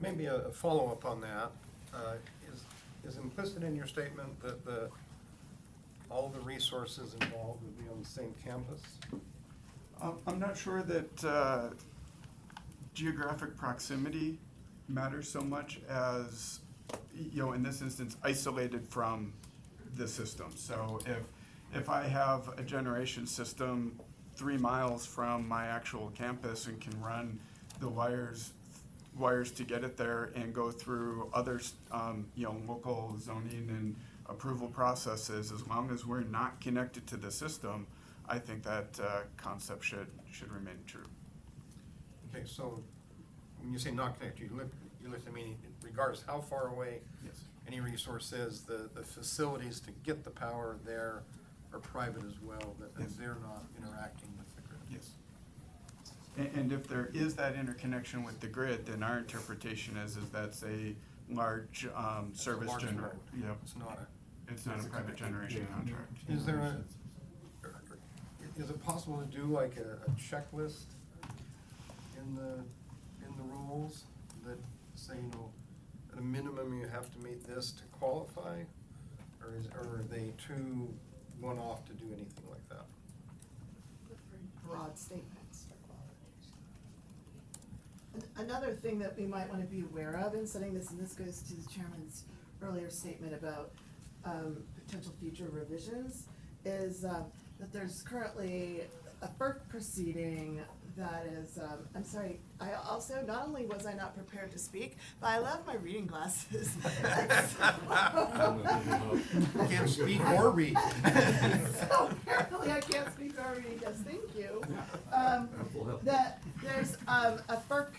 Maybe a follow-up on that. Is implicit in your statement that all the resources involved would be on the same campus? I'm not sure that geographic proximity matters so much as, in this instance, isolated from the system. So if I have a generation system 3 miles from my actual campus and can run the wires to get it there and go through other, local zoning and approval processes, as long as we're not connected to the system, I think that concept should remain true. Okay, so when you say not connected, you look to me, regardless how far away Yes. any resource is, the facilities to get the power there are private as well, that Yes. they're not interacting with the grid. Yes. And if there is that interconnection with the grid, then our interpretation is that's a large service large generator. load. Yep. It's not a private generation contract. Is it possible to do like a checklist in the rules that say, at a minimum you have to meet this to qualify? Or are they too one-off to do anything like that? Broad statements for qualification. Another thing that we might want to be aware of in setting this, and this goes to the chairman's earlier statement about potential future revisions, is that there's currently a FERC proceeding that is, I'm sorry, I also, not only was I not prepared to speak, but I left my reading glasses. Can't speak or read. So apparently I can't speak or read, yes, thank you. That there's a FERC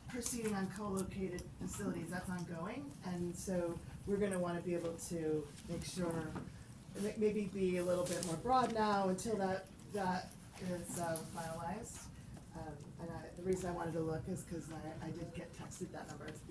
proceeding on co-located facilities, that's ongoing, and so we're gonna wanna be able to make sure, maybe be a little bit more broad now until that is finalized. And the reason I wanted to look is because I did get texted that number, it's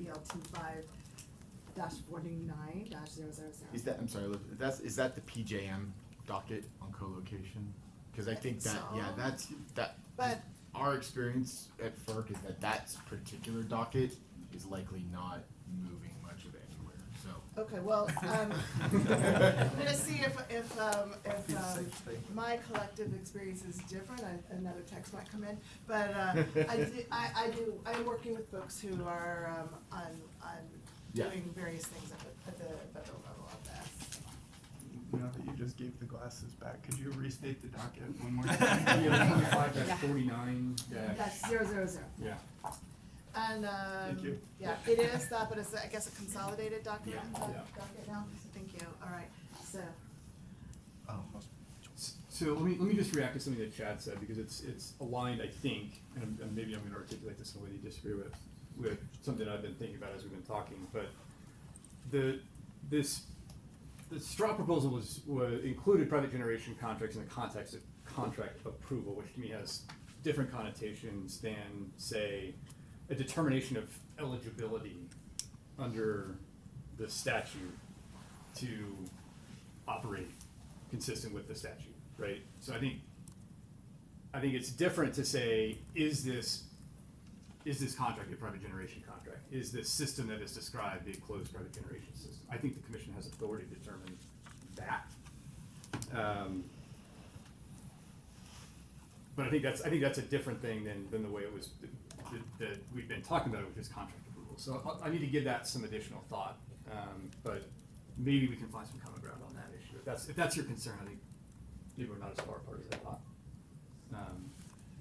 EL25-49-000. Is that, I'm sorry, is that the PJM docket on co-location? Because I think that, so. But our experience at FERC is that particular docket is likely not moving much of anywhere, so. okay, well, I'm gonna see if my collective experience is different. Another text might come in, but I'm working with folks who are on doing various things at the federal level on this. Now that you just gave the glasses back, could you restate the docket one more time? 25-49 That's 000. Yeah. And, Thank you. yeah, it is that, but it's, I guess, a consolidated document, Yeah. docket now, thank you, all right, so. So let me just react to something that Chad said, because it's aligned, I think, and maybe I'm gonna articulate this in a way that you disagree with something I've been thinking about as we've been talking, but the straw proposal was included private generation contracts in the context of contract approval, which to me has different connotations than, say, a determination of eligibility under the statute to operate consistent with the statute, right? So I think it's different to say, is this contract a private generation contract? Is the system that is described a closed private generation system? I think the commission has authority to determine that. But I think that's a different thing than the way it was that we've been talking about, which is contract approval. So I need to give that some additional thought. But maybe we can find some common ground on that issue. If that's your concern, I think maybe we're not as far apart as I thought.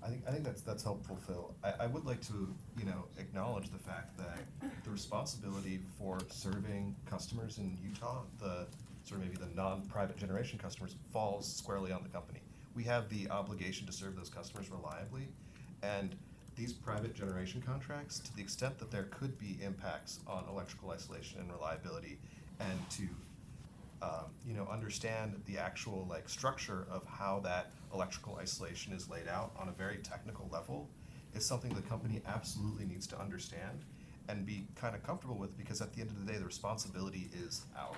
I think that's helpful, Phil. I would like to, acknowledge the fact that the responsibility for serving customers in Utah, maybe the non-private generation customers, falls squarely on the company. We have the obligation to serve those customers reliably, and these private generation contracts, to the extent that there could be impacts on electrical isolation and reliability, and to understand the actual structure of how that electrical isolation is laid out on a very technical level is something the company absolutely needs to understand and be kind of comfortable with, because at the end of the day, the responsibility is ours.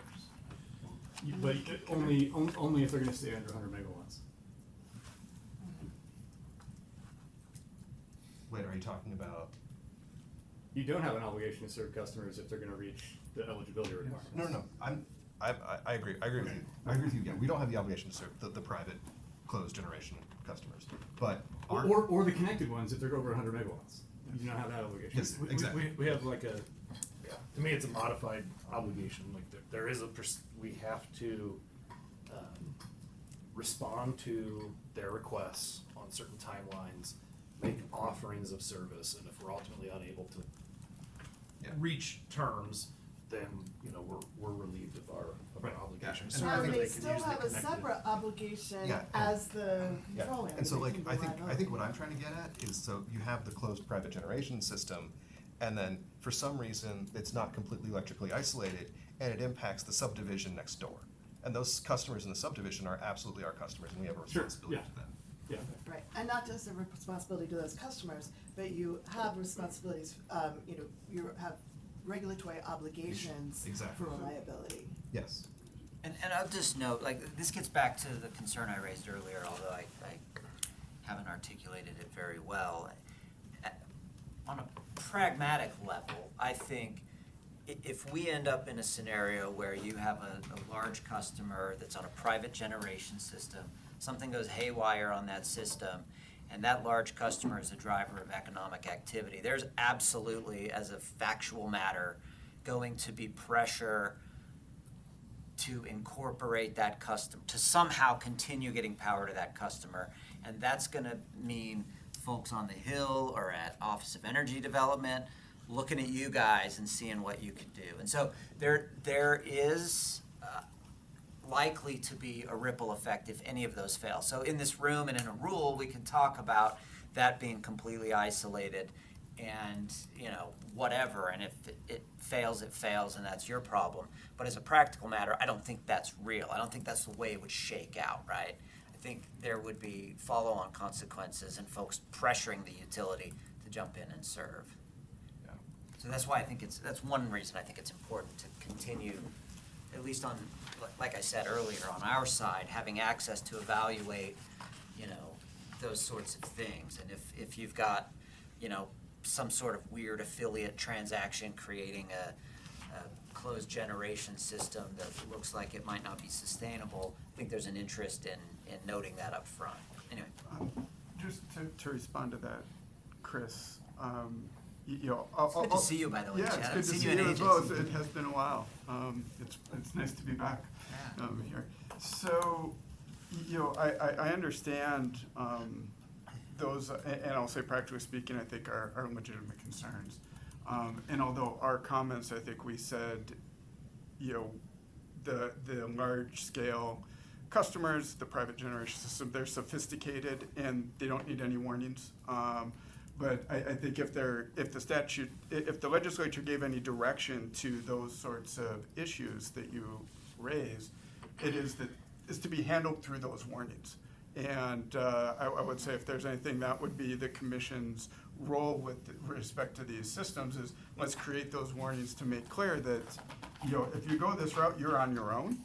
But only if they're gonna stay under 100 megawatts. Wait, are you talking about? You don't have an obligation to serve customers if they're gonna reach the eligibility requirements. No. I agree. I agree with you. I agree with you. Yeah, we don't have the obligation to serve the private closed generation customers, but Or the connected ones if they're over 100 megawatts. You don't have that obligation. Yes, exactly. We have like to me, it's a modified obligation, like there is we have to respond to their requests on certain timelines, make offerings of service, and if we're ultimately unable to reach terms, then, we're relieved of our obligation. Yeah. Now, Certainly they can still use the have a connected- separate obligation Yeah. as the control And so entity. They can I think what I'm trying to get at is, so you have the closed private generation system, and then for some reason, it's not completely electrically isolated, and it impacts the subdivision next door. And those customers in the subdivision are absolutely our customers, and we have a Sure, responsibility yeah. to them. Yeah. Right, and not just a responsibility to those customers, but you have responsibilities, you have regulatory obligations Exactly. for reliability. Yes. And I'll just note, this gets back to the concern I raised earlier, although I haven't articulated it very well. On a pragmatic level, I think if we end up in a scenario where you have a large customer that's on a private generation system, something goes haywire on that system, and that large customer is a driver of economic activity, there's absolutely, as a factual matter, going to be pressure to incorporate that customer, to somehow continue getting power to that customer. And that's gonna mean folks on the Hill or at Office of Energy Development looking at you guys and seeing what you can do. And so there is likely to be a ripple effect if any of those fail. So in this room and in a rule, we can talk about that being completely isolated and, whatever, and if it fails, and that's your problem. But as a practical matter, I don't think that's real. I don't think that's the way it would shake out, right? I think there would be follow-on consequences and folks pressuring the utility to jump in and serve. Yeah. So that's why I think that's one reason I think it's important to continue, at least on, like I said earlier, on our side, having access to evaluate, those sorts of things. And if you've got, some sort of weird affiliate transaction creating a closed generation system that looks like it might not be sustainable, I think there's an interest in noting that up front. Anyway. Just to respond to that, Chris, It's good to see you, by the way. Yeah, Chad. it's I good haven't to seen see you in you as ages. well. It has been a while. It's nice to be back here. So, I understand those, and I'll say practically speaking, I think are legitimate concerns. And although our comments, I think we said, the large scale customers, the private generation system, they're sophisticated and they don't need any warnings. But I think if the legislature gave any direction to those sorts of issues that you raise, it is to be handled through those warnings. And I would say if there's anything, that would be the commission's role with respect to these systems is let's create those warnings to make clear that, if you go this route, you're on your own.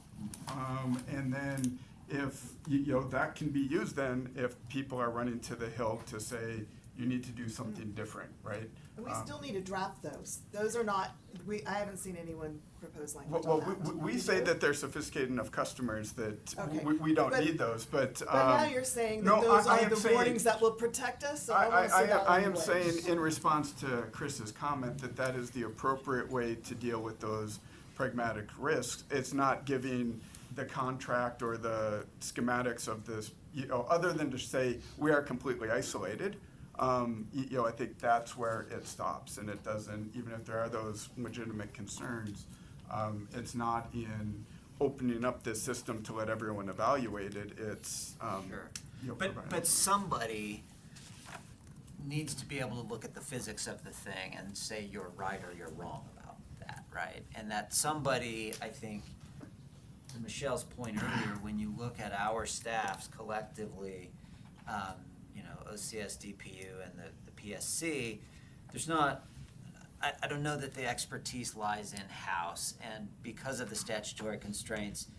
And then if, that can be used then if people are running to the Hill to say, you need to do something different, right? And we still need to draft those. Those are not, I haven't seen anyone propose language Well, on that. we say that they're sophisticated enough customers that Okay. we don't need those, but. But now you're saying that no, those I are am the saying- warnings that will protect us, so I wanna see that I am language. saying in response to Chris's comment that is the appropriate way to deal with those pragmatic risks. It's not giving the contract or the schematics of this, other than to say we are completely isolated. I think that's where it stops, and it doesn't, even if there are those legitimate concerns, it's not in opening up this system to let everyone evaluate it, it's, Sure. providing- But somebody needs to be able to look at the physics of the thing and say you're right or you're wrong about that, right? And that somebody, I think, to Michelle's point earlier, when you look at our staffs collectively, you know, OCS, DPU, and the PSC, there's not, I don't know that the expertise lies in-house, and because of the statutory constraints,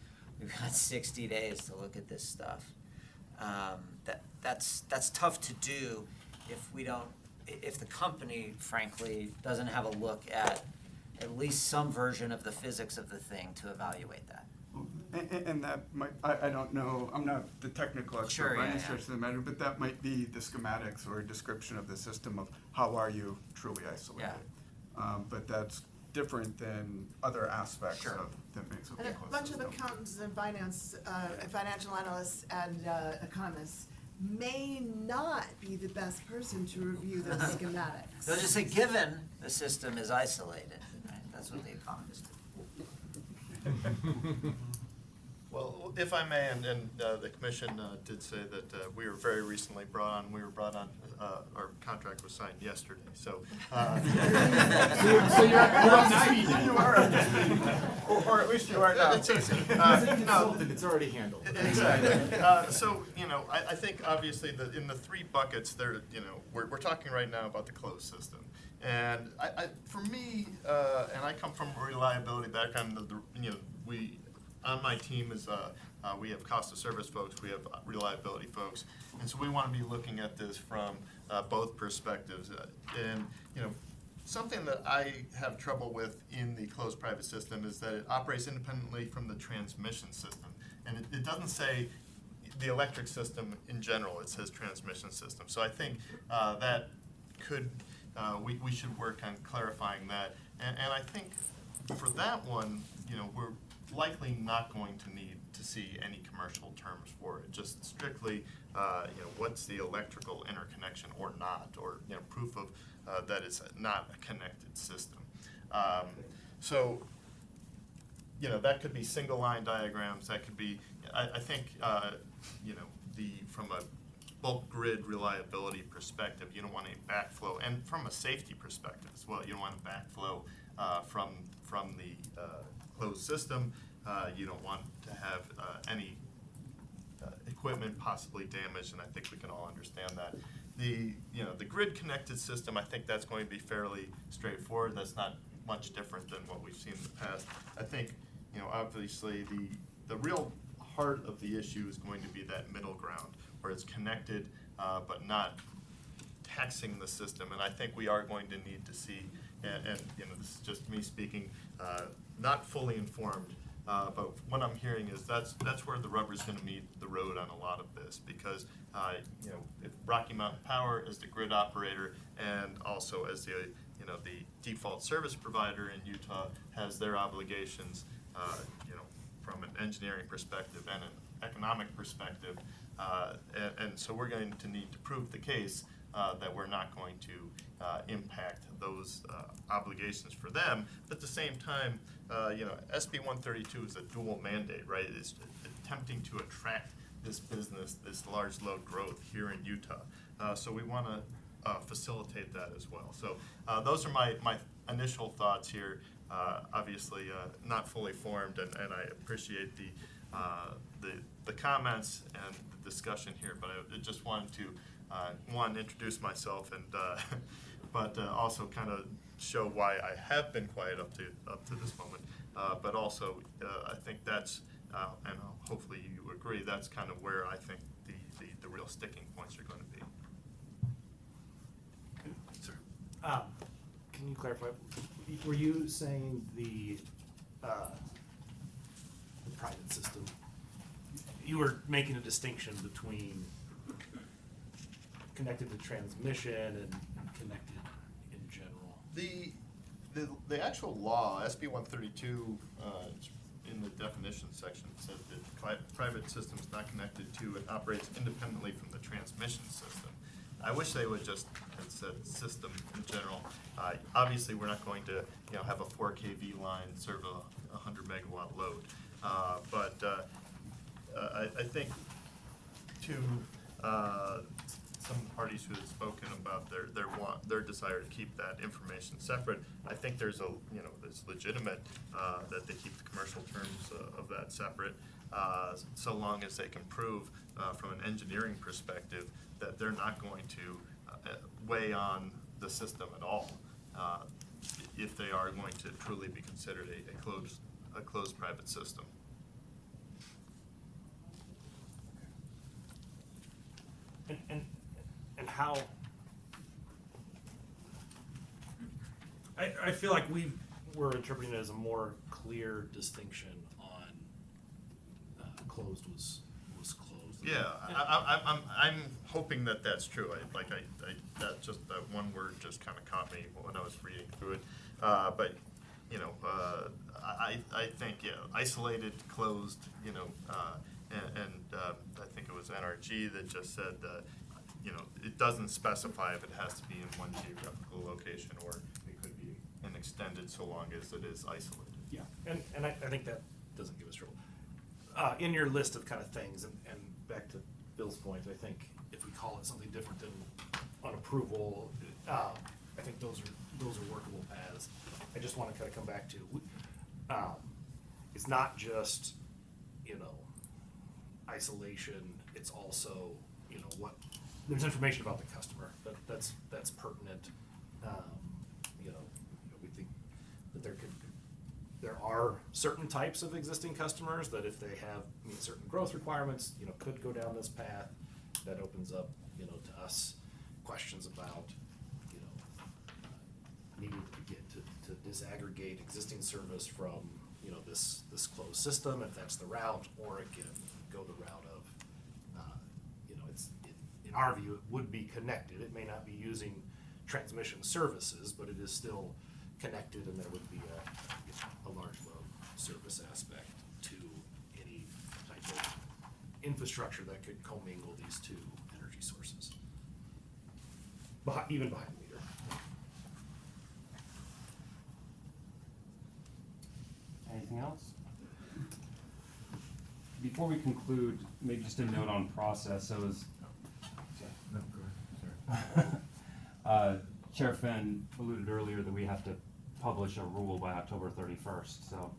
we've got 60 days to look at this stuff. That's tough to do if the company, frankly, doesn't have a look at least some version of the physics of the thing to evaluate that. And that might, I don't know, I'm not the technical expert Sure, by yeah, any yeah. stretch of the matter, but that might be the schematics or a description of the system of how are you truly isolated. But that's different than other aspects of that makes up And the a closed bunch system. of accountants and finance, financial analysts and economists may not be the best person to review those schematics. They'll just say, given the system is isolated, right? That's what the economists do. Well, if I may, and the commission did say that we were very recently brought on, our contract was signed yesterday, so. So you're up to speed then. You are up to speed. Or at least you are now. It's easy. As a consultant, it's already handled. Exactly. So, you know, I think obviously in the three buckets there, you know, we're talking right now about the closed system. And for me, and I come from a reliability background, you know, on my team is, we have cost of service folks, we have reliability folks, and so we want to be looking at this from both perspectives. And, you know, something that I have trouble with in the closed private system is that it operates independently from the transmission system. And it doesn't say the electric system in general, it says transmission system. So I think that could, we should work on clarifying that. And I think for that one, you know, we're likely not going to need to see any commercial terms for it. Just strictly, you know, what's the electrical interconnection or not, or, you know, proof of that it's not a connected system. So, you know, that could be single line diagrams. That could be, I think, you know, from a bulk grid reliability perspective, you don't want any backflow, and from a safety perspective as well, you don't want a backflow from the closed system. You don't want to have any equipment possibly damaged, and I think we can all understand that. The grid connected system, I think that's going to be fairly straightforward. That's not much different than what we've seen in the past. I think, you know, obviously the real heart of the issue is going to be that middle ground where it's connected but not taxing the system, and I think we are going to need to see, and you know, this is just me speaking, not fully informed, but what I'm hearing is that's where the rubber's going to meet the road on a lot of this, because you know, if Rocky Mountain Power is the grid operator and also as the default service provider in Utah has their obligations, you know, from an engineering perspective and an economic perspective, and so we're going to need to prove the case that we're not going to impact those obligations for them. But at the same time, you know, SB 132 is a dual mandate, right? It's attempting to attract this business, this large load growth here in Utah. So we want to facilitate that as well. So those are my initial thoughts here. Obviously, not fully formed, and I appreciate the comments and the discussion here. But I just wanted to introduce myself and but also kind of show why I have been quiet up to this moment. But also, I think that's and hopefully you agree, that's kind of where I think the real sticking points are going to be. Sir, can you clarify? Were you saying the private system? You were making a distinction between connected to transmission and connected in general. The actual law, SB 132, in the definition section, says that private system is not connected to and operates independently from the transmission system. I wish they would just have said system in general. Obviously, we're not going to, you know, have a 4 kV line serve a 100 megawatt load, but I think to some parties who have spoken about their desire to keep that information separate. I think there's it's legitimate that they keep the commercial terms of that separate, so long as they can prove from an engineering perspective that they're not going to weigh on the system at all, if they are going to truly be considered a closed private system. And how, I feel like we're interpreting it as a more clear distinction on closed was closed. Yeah, I'm hoping that that's true. That just that one word just kind of caught me when I was reading through it. But I think isolated, closed, and I think it was NRG that just said that it doesn't specify if it has to be in one geographical location or it could be an extended so long as it is isolated. Yeah, and I think that doesn't give us trouble. In your list of kind of things, and back to Bill's point, I think if we call it something different than on approval, I think those are workable paths. I just want to kind of come back to, it's not just, isolation, it's also, what, there's information about the customer, that's pertinent. We think that there are certain types of existing customers that if they meet certain growth requirements, could go down this path. That opens up, to us, questions about, needing to get to disaggregate existing service from, this closed system, if that's the route, or again, go the route of, in our view, it would be connected. It may not be using transmission services, but it is still connected, and there would be a large load service aspect to any type of infrastructure that could commingle these two energy sources, even behind the meter. Anything else? Before we conclude, maybe just a note on process. So as No, go ahead, sorry. Chair Fenn alluded earlier that we have to publish a rule by October 31st. So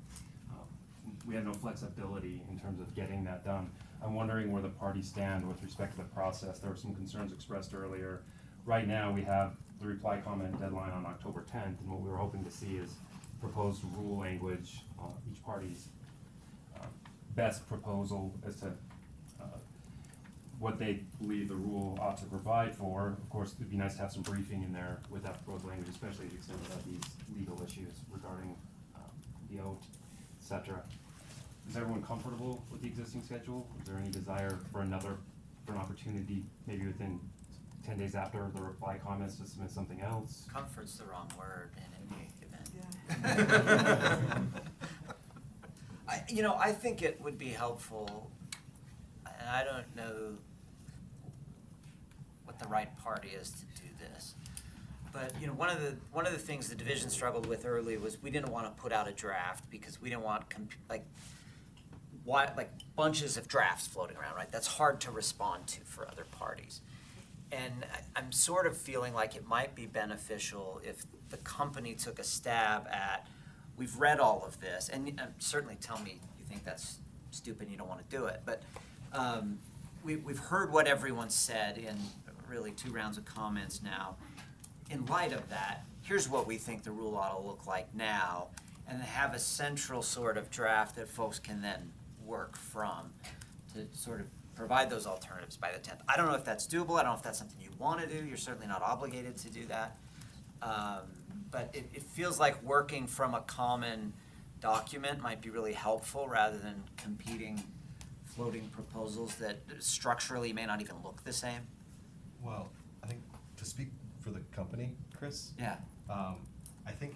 we have no flexibility in terms of getting that done. I'm wondering where the parties stand with respect to the process. There were some concerns expressed earlier. Right now, we have the reply comment deadline on October 10th, and what we were hoping to see is proposed rule language, each party's best proposal as to what they believe the rule ought to provide for. Of course, it'd be nice to have some briefing in there with that proposed language, especially to the extent that these legal issues regarding the oath, et cetera. Is everyone comfortable with the existing schedule? Is there any desire for an opportunity, maybe within 10 days after the reply comments, to submit something else? Comfort's the wrong word in any event. Yeah. I think it would be helpful, and I don't know what the right party is to do this. But one of the things the division struggled with early was we didn't want to put out a draft because we didn't want bunches of drafts floating around, right? That's hard to respond to for other parties. And I'm sort of feeling like it might be beneficial if the company took a stab at, we've read all of this, and certainly tell me you think that's stupid and you don't want to do it, but we've heard what everyone said in really 2 rounds of comments now. In light of that, here's what we think the rule ought to look like now, and have a central sort of draft that folks can then work from to sort of provide those alternatives by the 10th. I don't know if that's doable. I don't know if that's something you want to do. You're certainly not obligated to do that. But it feels like working from a common document might be really helpful rather than competing floating proposals that structurally may not even look the same. Well, I think to speak for the company, Chris. Yeah. I think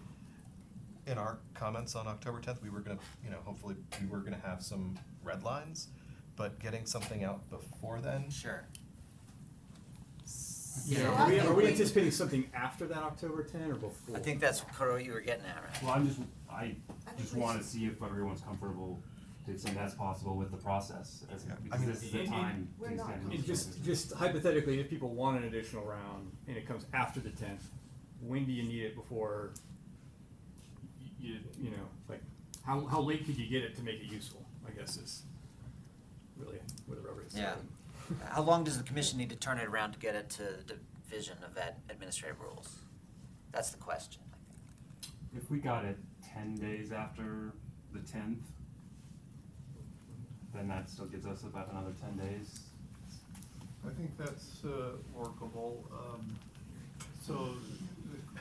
in our comments on October 10th, we were gonna, hopefully we were gonna have some red lines, but getting something out before then. Sure. Yeah, are we anticipating something after that October 10 or before? I think that's what you were getting at, right? Well, I just want to see if everyone's comfortable to the extent that's possible with the process, as, Yeah. because this is the time We're things not get And moved. just hypothetically, if people want an additional round and it comes after the 10th, when do you need it before you know, like, how late could you get it to make it useful, I guess is really where the rubber is. Yeah. How long does the commission need to turn it around to get it to the Division of Administrative Rules? That's the question, I think. If we got it 10 days after the 10th, then that still gives us about another 10 days. I think that's workable. So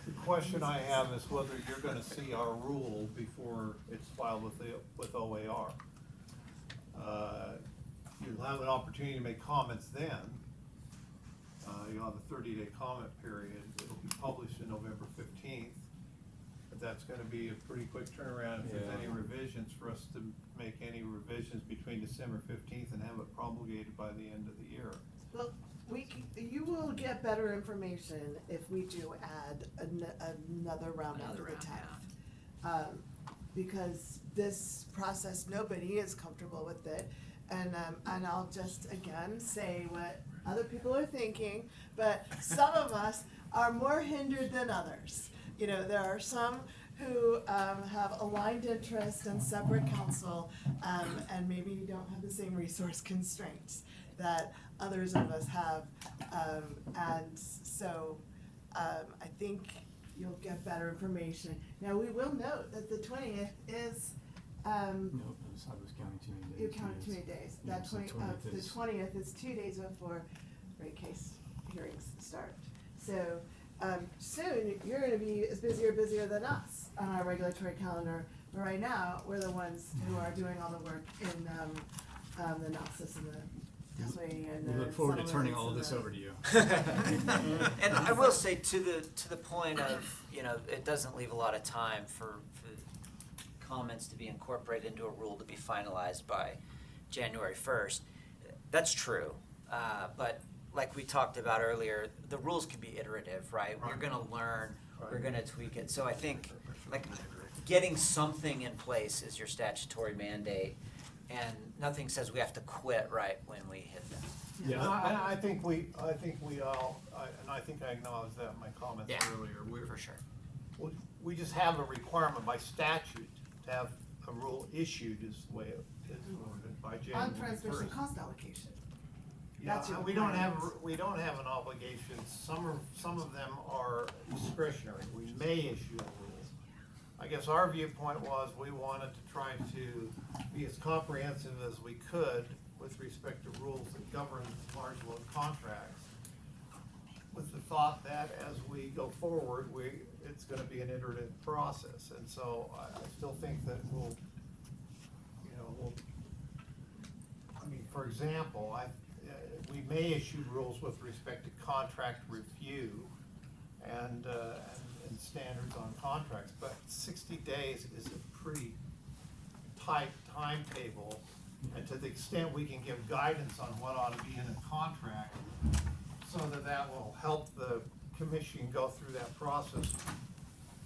the question I have is whether you're gonna see our rule before it's filed with OAR. You'll have an opportunity to make comments then. You'll have a 30-day comment period. It'll be published in November 15th. But that's gonna be a pretty quick turnaround if there's any revisions, for us to make any revisions between December 15th and have it promulgated by the end of the year. Well, you will get better information if we do add another round after the 10th. Because this process, nobody is comfortable with it. And I'll just again say what other people are thinking, but some of us are more hindered than others. You know, there are some who have aligned interest and separate counsel, and maybe you don't have the same resource constraints that others of us have. And so I think you'll get better information. Now, we will note that the 20th is Nope, I was counting too many days. you counted too many days. Yeah, That so 20th is 2 days before rate case hearings start. So soon you're going to be as busy or busier than us on our regulatory calendar. But right now we're the ones who are doing all the work in the analysis and the testimony and the We look forward to turning settlements all of and this the- over to you. And I will say to the point of, you know, it doesn't leave a lot of time for comments to be incorporated into a rule to be finalized by January 1st. That's true, but like we talked about earlier, the rules can be iterative, right? We're gonna learn, we're gonna tweak it, so I think, like, getting something in place is your statutory mandate, and nothing says we have to quit right when we hit that. Yeah. I think we all, and I think I acknowledged that in my comments Yeah, earlier. for sure. We just have a requirement by statute to have a rule issued is the way it is worded by January On transmission 1st. cost allocation. Yeah, That's your we don't have, requirement. we don't have an obligation. Some of them are discretionary. We may issue a rule. I guess our viewpoint was we wanted to try to be as comprehensive as we could with respect to rules that govern large load contracts, with the thought that as we go forward, it's gonna be an iterative process. And so I still think that I mean, for example, we may issue rules with respect to contract review and standards on contracts, but 60 days is a pretty tight timetable. And to the extent we can give guidance on what ought to be in a contract, so that will help the commission go through that process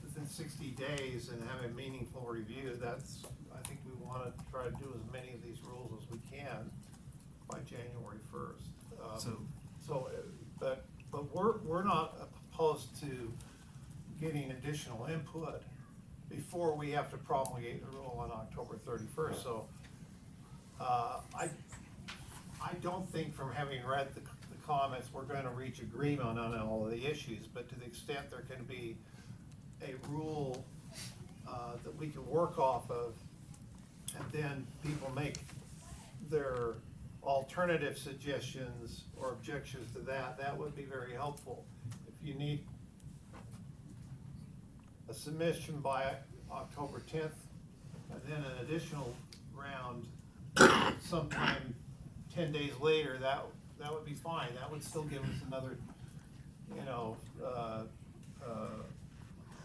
within 60 days and have a meaningful review, I think we wanna try to do as many of these rules as we can by January 1st. But we're not opposed to getting additional input before we have to promulgate the rule on October 31st. So I don't think, from having read the comments, we're gonna reach agreement on all of the issues, but to the extent there can be a rule that we can work off of, and then people make their alternative suggestions or objections to that would be very helpful. If you need a submission by October 10th, and then an additional round sometime 10 days later, that would be fine. That would still give us another,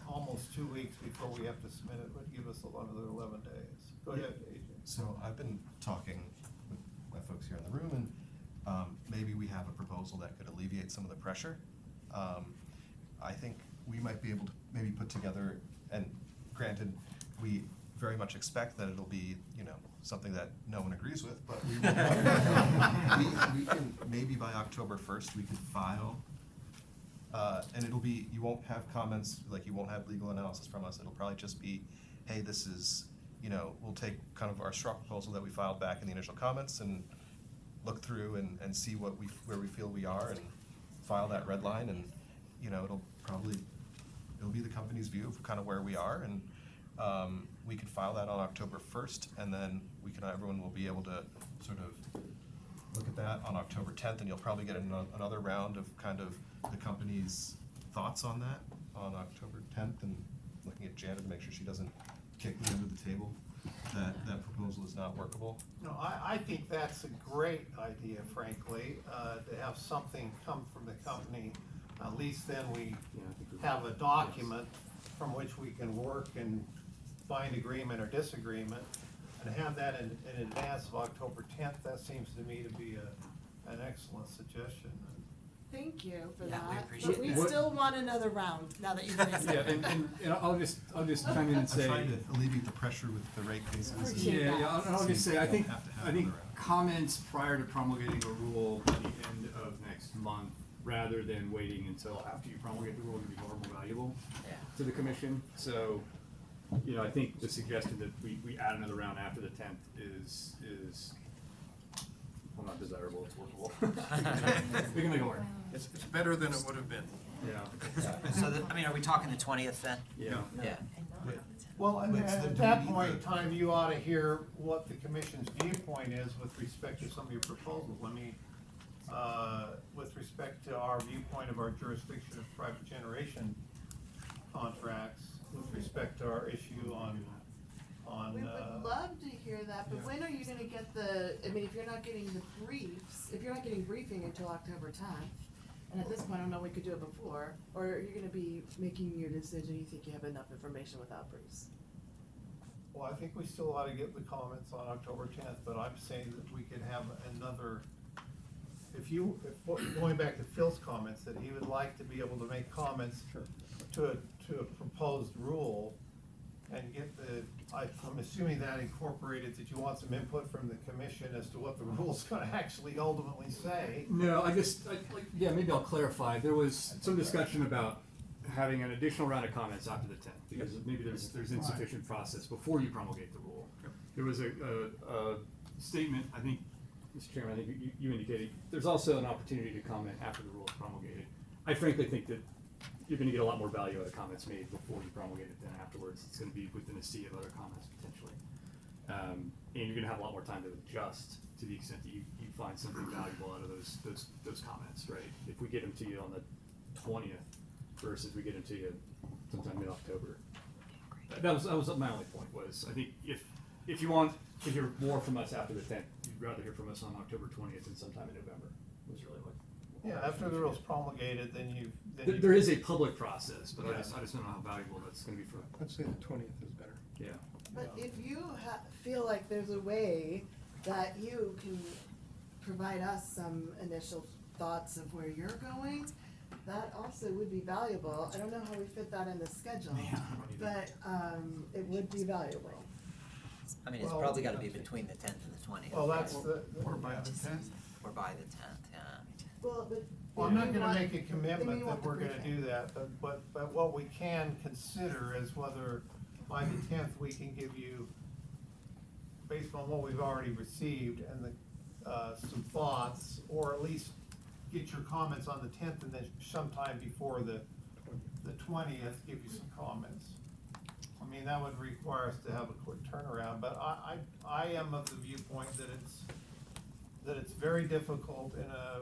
almost 2 weeks before we have to submit it. Would give us another 11 days. Go ahead, AJ. So I've been talking with my folks here in the room, and maybe we have a proposal that could alleviate some of the pressure. I think we might be able to maybe put together, and granted, we very much expect that it'll be, something that no one agrees with, but we we can, maybe by October 1st, we could file, and it'll be, you won't have comments, like you won't have legal analysis from us, it'll probably just be, hey, this is, you know, we'll take kind of our straw proposal that we filed back in the initial comments and look through and see where we feel we are and file that red line, and, you know, it'll be the company's view of kind of where we are, and we could file that on October 1st, and then everyone will be able to sort of look at that on October 10th, and you'll probably get another round of kind of the company's thoughts on that on October 10th, and looking at Janet to make sure she doesn't kick me under the table, that proposal is not workable. No, I think that's a great idea, frankly, to have something come from the company. At least then we have a document from which we can work and find agreement or disagreement, and have that in advance of October 10th. That seems to me to be an excellent suggestion. Thank you for Yeah, we that, appreciate but we that. still want another round, now that you've raised Yeah, it. and I'll just chime in and say. I'm trying to alleviate the pressure with the rate cases. and- Appreciate that. Yeah, I'll just say, I think Have to have another round. comments prior to promulgating a rule by the end of next month, rather than waiting until after you promulgate the rule, would be more valuable Yeah. to the commission. So, you know, I think the suggestion that we add another round after the 10th is, well, not desirable, it's workable. We can make it work. It's better than it would have been. Yeah. So, I mean, are we talking the 20th then? Yeah. Yeah. Well, and But at do that we need point in the- time, you ought to hear what the commission's viewpoint is with respect to some of your proposals. I mean, with respect to our viewpoint of our jurisdiction of private generation contracts, with respect to our issue on We would love to hear that, but when are you gonna get I mean, if you're not getting the briefs, if you're not getting briefing until October 10th, and at this point, I don't know, we could do it before, or are you gonna be making your decision, you think you have enough information without briefs? Well, I think we still ought to get the comments on October 10th, but I'm saying that we could have another, going back to Phil's comments, that he would like to be able to make comments to a proposed rule and get I'm assuming that incorporated that you want some input from the commission as to what the rule's gonna actually ultimately say. No, maybe I'll clarify. There was some discussion about having an additional round of comments after the 10th, because maybe there's insufficient process before you promulgate the rule. There was a statement, I think, Mr. Chairman, I think you indicated, there's also an opportunity to comment after the rule is promulgated. I frankly think that you're gonna get a lot more value out of comments made before you promulgate it than afterwards. It's gonna be within a sea of other comments potentially. And you're gonna have a lot more time to adjust to the extent that you find something valuable out of those comments, right? If we get them to you on the 20th versus we get them to you sometime mid-October. That was my only point, was I think if you want to hear more from us after the 10th, you'd rather hear from us on October 20th than sometime in November, was really what. Yeah, after the rule's promulgated, then you. There is a public process, but I just don't know how valuable that's gonna be for. Let's say the 20th is better. Yeah. But if you feel like there's a way that you can provide us some initial thoughts of where you're going, that also would be valuable. I don't know how we fit that in the schedule, but it would be valuable. I mean, it's probably gotta be between the 10th and the 20th. Well, that's Or by the 10th. Or by the 10th, yeah. Well, but. Well, I'm not you gonna want- make a then commitment you that want the we're gonna briefing. do that, but what we can consider is whether by the 10th we can give you, based on what we've already received and some thoughts, or at least get your comments on the 10th, and then sometime before the 20th, give you some comments. I mean, that would require us to have a quick turnaround, but I am of the viewpoint that it's very difficult in a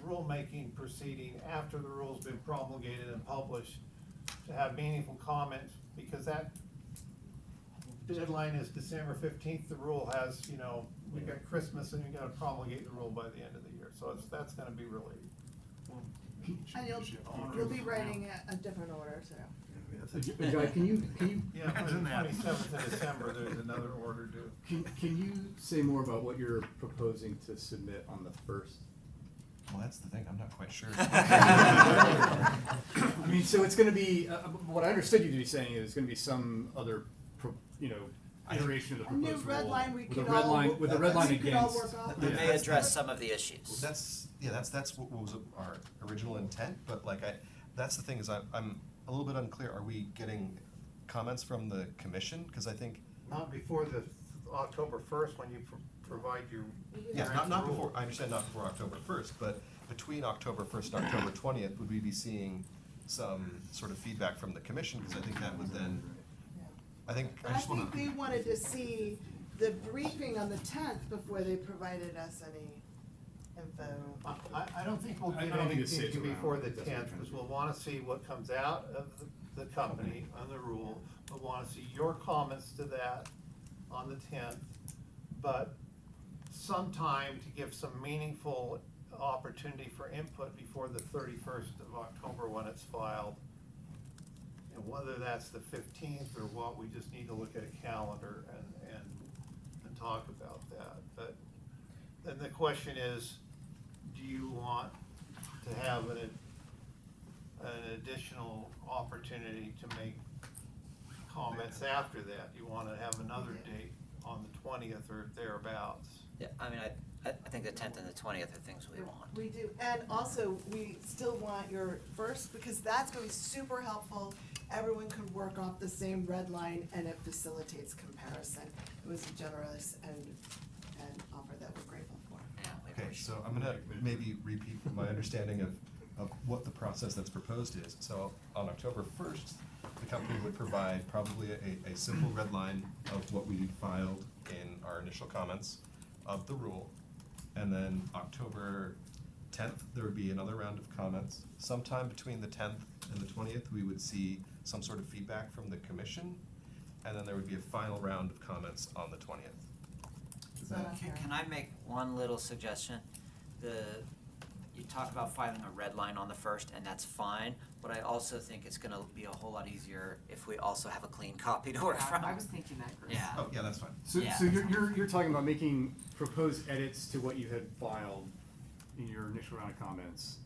rulemaking proceeding after the rule's been promulgated and published to have meaningful comments, because that deadline is December 15th. The rule has, we've got Christmas and you gotta promulgate the rule by the end of the year, so that's gonna be really. And you'll be writing a different order, so. Guy, can you? Yeah, by the 27th of December, there's another order due. Can you say more about what you're proposing to submit on the 1st? Well, that's the thing, I'm not quite sure. I mean, so it's gonna be, what I understood you to be saying is it's gonna be some other iteration of the A new proposed red rule. line we with could a red all line, work- with a red line we could all against. work off That of. may address some of the issues. That's what was our original intent, but like that's the thing is I'm a little bit unclear. Are we getting comments from the commission? Because I think. Not before the October first, when you provide your. Yeah, not before, I understand not before October first, but between October first and October 20th, would we be seeing some sort of feedback from the commission? Because I think that would then, I just wanna. I think they wanted to see the briefing on the 10th before they provided us any info. I don't think we'll I get don't think it's anything safe around. before the That's what I'm 10th, trying because to we'll want to see what comes out of the company on the rule. We'll want to see your comments to that on the 10th, but sometime to give some meaningful opportunity for input before the 31st of October when it's filed. And whether that's the 15th or what, we just need to look at a calendar and talk about that. But then the question is, do you want to have an additional opportunity to make comments after that? You want to have another date on the 20th or thereabouts? Yeah, I mean, I think the 10th and the 20th are things we want. We do, and also, we still want your first, because that's gonna be super helpful. Everyone could work off the same red line, and it facilitates comparison. It was a generous and offer that we're grateful for. Okay, so I'm gonna maybe repeat my understanding of what the process that's proposed is. So on October 1st, the company would provide probably a simple red line of what we filed in our initial comments of the rule. And then October 10th, there would be another round of comments. Sometime between the 10th and the 20th, we would see some sort of feedback from the commission. And then there would be a final round of comments on the 20th. Is that? Can I make one little suggestion? You talk about filing a red line on the first, and that's fine, but I also think it's gonna be a whole lot easier if we also have a clean copy to work from. I was thinking that, Chris. Yeah. Oh, yeah, that's fine. So, Yeah. so you're talking about making proposed edits to what you had filed in your initial round of comments,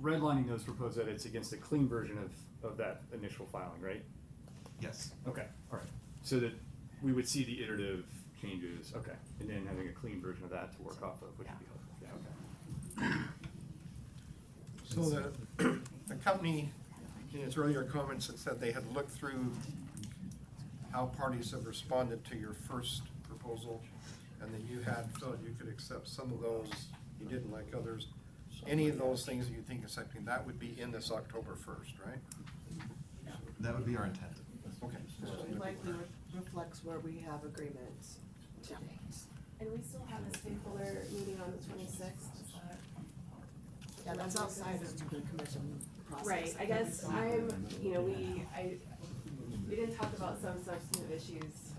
redlining those proposed edits against a clean version of that initial filing, right? Yes. Okay, all right. So that we would see the iterative changes, okay, and then having a clean version of that to work off of, which would be helpful. Yeah, okay. So the company, in its earlier comments, had said they had looked through how parties have responded to your first proposal, and that you had felt you could accept some of those, you didn't like others. Any of those things that you think accepting, that would be in this October 1st, right? That would be our intent. Okay. It likely reflects where we have agreements to date. And we still have a stakeholder meeting on the 26th, is that? Yeah, that's outside of the commission process. Right, I guess we didn't talk about some substantive issues,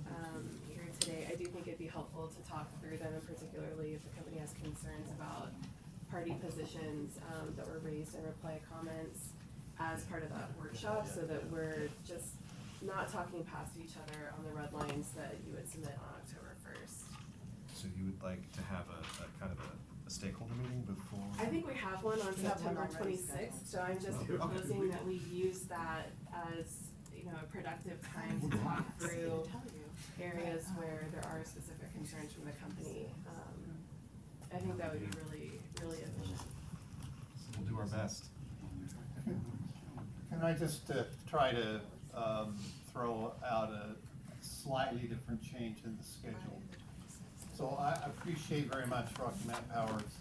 here today. I do think it'd be helpful to talk through them, and particularly if the company has concerns about party positions, that were raised in reply comments as part of that workshop, so that we're just not talking past each other on the red lines that you would submit on October 1st. So you would like to have a kind of a stakeholder meeting before? I think we have one on We have one September already 26th, so I'm just Okay. proposing that we use that as, a productive time to talk through areas where there are specific concerns from the company. I think that would be really, really efficient. We'll do our best. Can I just try to throw out a slightly different change in the schedule? So I appreciate very much Rocky Mountain Power's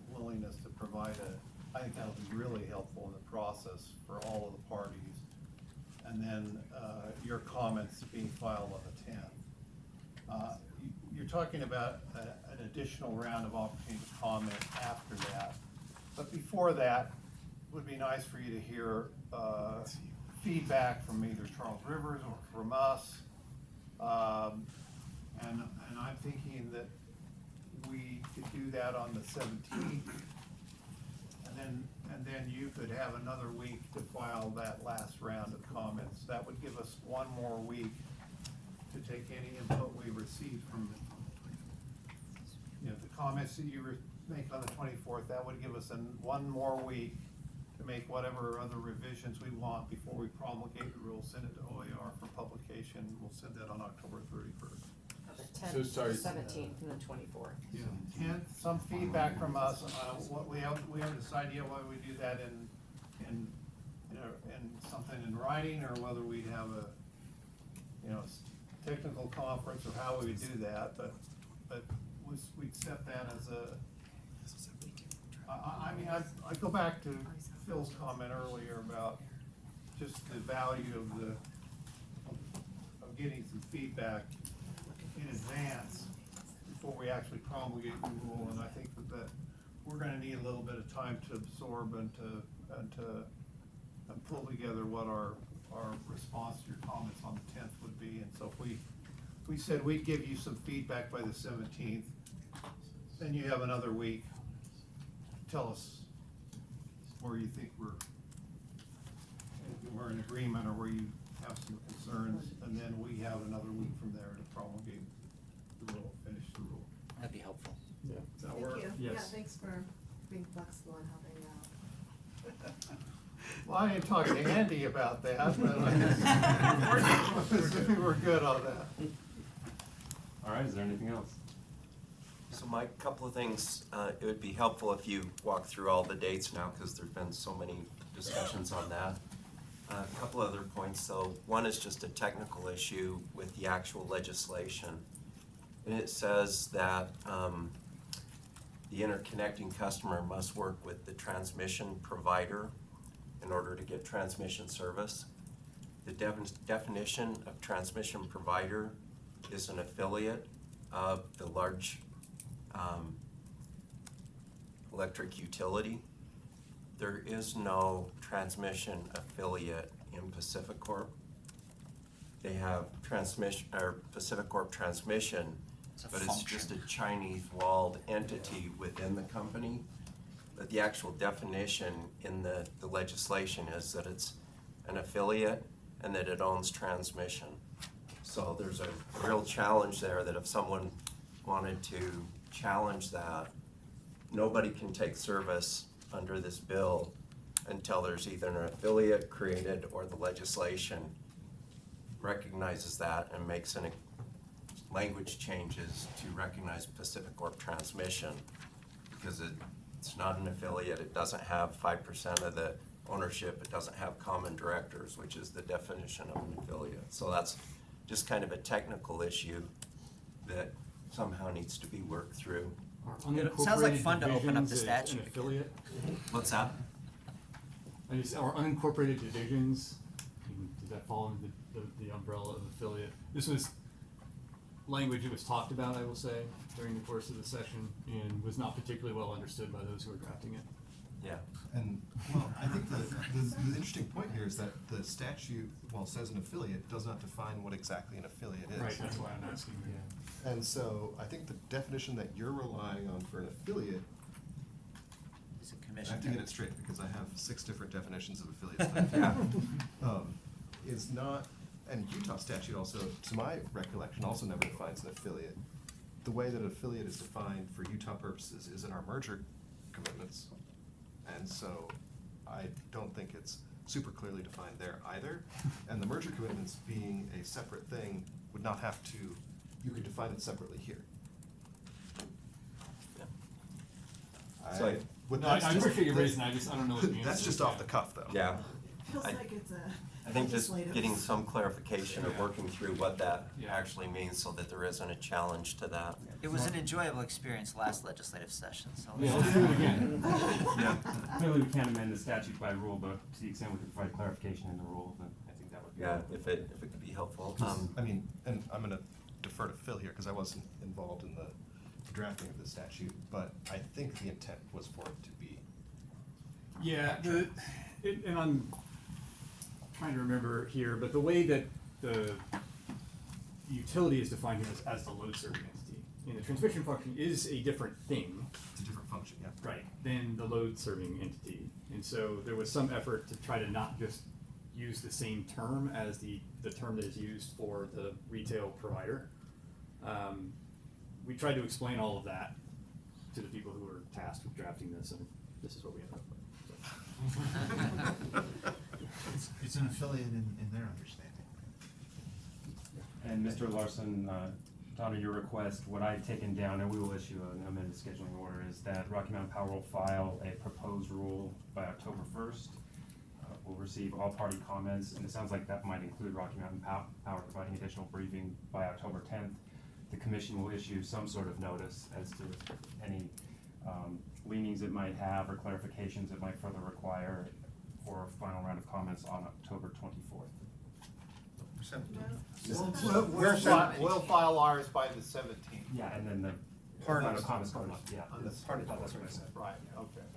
willingness to provide I think that'll be really helpful in the process for all of the parties. And then your comments being filed on the 10th. You're talking about an additional round of opportunity to comment after that. But before that, it would be nice for you to hear feedback from either Charles Rivers or from us. And I'm thinking that we could do that on the 17th. And then you could have another week to file that last round of comments. That would give us one more week to take any input we received from the comments that you make on the 24th. That would give us one more week to make whatever other revisions we want before we promulgate the rule, send it to OER for publication. application, we'll send that on October 31st. So sorry. The 17th and the 24th. Tenth, some feedback from us, what we have this idea whether we do that in something in writing, or whether we'd have a, technical conference, or how we would do that, but we'd set that as I go back to Phil's comment earlier about just the value of getting some feedback in advance before we actually promulgate the rule, and I think that we're gonna need a little bit of time to absorb and to pull together what our response to your comments on the 10th would be. And so if we said we'd give you some feedback by the 17th, then you have another week to tell us where you think we're in agreement, or where you have some concerns, and then we have another week from there to promulgate the rule, finish the rule. That'd be helpful. Yeah. Does that Thank work? you. Yes. Yeah, thanks for being flexible and helping out. Well, I ain't talking to Andy about that, but I we're good on that. All right, is there anything else? So Mike, couple of things, it would be helpful if you walk through all the dates now, because there's been so many discussions on that. A couple other points though. One is just a technical issue with the actual legislation. And it says that the interconnecting customer must work with the transmission provider in order to get transmission service. The definition of transmission provider is an affiliate of the large electric utility. There is no transmission affiliate in PacifiCorp. They have transmission, or PacifiCorp Transmission, but it's just a Chinese walled entity within the company. But the actual definition in the legislation is that it's an affiliate and that it owns transmission. So there's a real challenge there, that if someone wanted to challenge that, nobody can take service under this bill until there's either an affiliate created or the legislation recognizes that and makes any language changes to recognize PacifiCorp Transmission, because it's not an affiliate, it doesn't have 5% of the ownership, it doesn't have common directors, which is the definition of an affiliate. So that's just kind of a technical issue that somehow needs to be worked through. It sounds like fun to open up the statute. An affiliate? What's that? Or unincorporated divisions, does that fall under the umbrella of affiliate? This was language that was talked about, I will say, during the course of the session, and was not particularly well understood by those who were drafting it. Yeah. And, well, I think the interesting point here is that the statute, while it says an affiliate, does not define what exactly an affiliate is. Right, that's why I'm asking, yeah. And so I think the definition that you're relying on for an affiliate, It's a I commission. have to get it straight because I have 6 different definitions of affiliates. Is not, and Utah statute also, to my recollection, also never defines an affiliate. The way that an affiliate is defined for Utah purposes is in our merger commitments. And so I don't think it's super clearly defined there either. And the merger commitments being a separate thing would not have to, you could define it separately here. So I appreciate you raising that, I don't know what the answer That's is. just off the cuff though. Yeah. Feels I- like it's a I think just legislative. getting some clarification or Yeah. working through what that Yeah. actually means so that there isn't a challenge to that. It was an enjoyable experience last legislative session, so. Yeah, let's do it again. Yeah. Clearly, we can't amend the statute by rule, but to the extent we can provide clarification in the rule, then I think that would be. Yeah, if it could be helpful. I mean, and I'm gonna defer to Phil here, because I wasn't involved in the drafting of the statute, but I think the intent was for it to be. Yeah, and I'm trying to remember here, but the way that the utility is defined here is as the load serving entity. And the transmission function is a different thing. It's a different function, yeah. Right, than the load serving entity. And so there was some effort to try to not just use the same term as the term that is used for the retail provider. We tried to explain all of that to the people who were tasked with drafting this, and this is what we ended up with. It's an affiliate in their understanding. And Mr. Larson, to honor your request, what I've taken down, and we will issue an amended scheduling order, is that Rocky Mountain Power will file a proposed rule by October 1st. We'll receive all party comments, and it sounds like that might include Rocky Mountain Power providing additional briefing by October 10th. The commission will issue some sort of notice as to any leanings it might have or clarifications it might further require for a final round of comments on October 24th. We'll file ours by the 17th. Yeah, and then the Parties. final comments come up, yeah. On the party. That's what I said. Right, okay.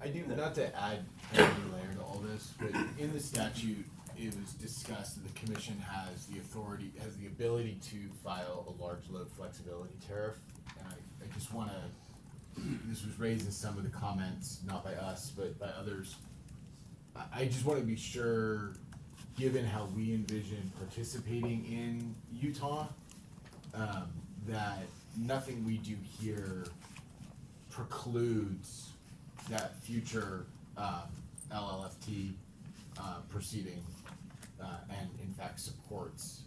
I do, not to add another layer to all this, but in the statute, it was discussed that the commission has the authority, has the ability to file a large load flexibility tariff. And I just wanna, this was raised in some of the comments, not by us, but by others. I just wanna be sure, given how we envision participating in Utah, that nothing we do here precludes that future LLFT proceeding and in fact supports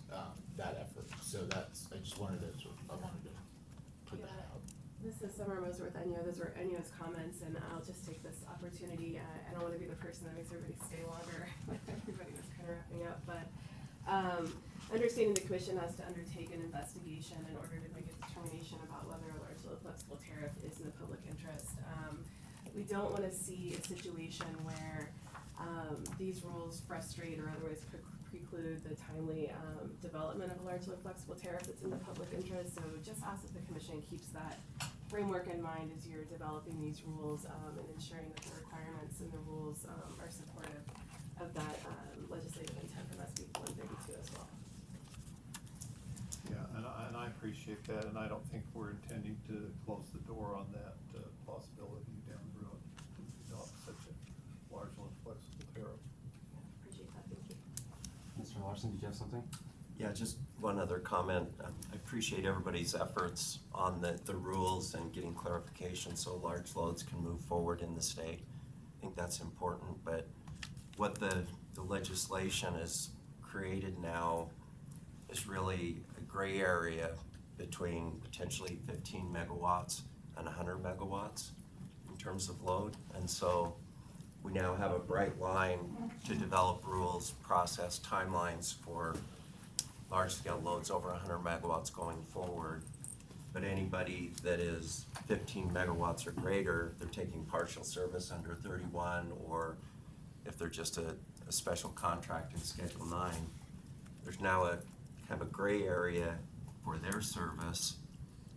that effort. So that's, I wanted to put that out. This is Summer Mosworth, Enyo. Those were Enyo's comments, and I'll just take this opportunity. I don't want to be the person that makes everybody stay longer. Everybody was kind of wrapping up, but understanding the commission has to undertake an investigation in order to make a determination about whether a large load flexible tariff is in the public interest. We don't want to see a situation where these rules frustrate or otherwise preclude the timely development of a large load flexible tariff that's in the public interest. So just ask that the commission keeps that framework in mind as you're developing these rules and ensuring that the requirements and the rules are supportive of that legislative intent from SB 132 as well. Yeah, and I appreciate that, and I don't think we're intending to close the door on that possibility down the road. To develop such a large and flexible tariff. Appreciate that, thank you. Mr. Larson, did you have something? Yeah, just one other comment. I appreciate everybody's efforts on the rules and getting clarification so large loads can move forward in the state. I think that's important, but what the legislation has created now is really a gray area between potentially 15 megawatts and 100 megawatts in terms of load. And so we now have a bright line to develop rules, process, timelines for large-scale loads over 100 megawatts going forward. But anybody that is 15 megawatts or greater, they're taking partial service under 31, or if they're just a special contract in Schedule 9, there's now a kind of a gray area for their service,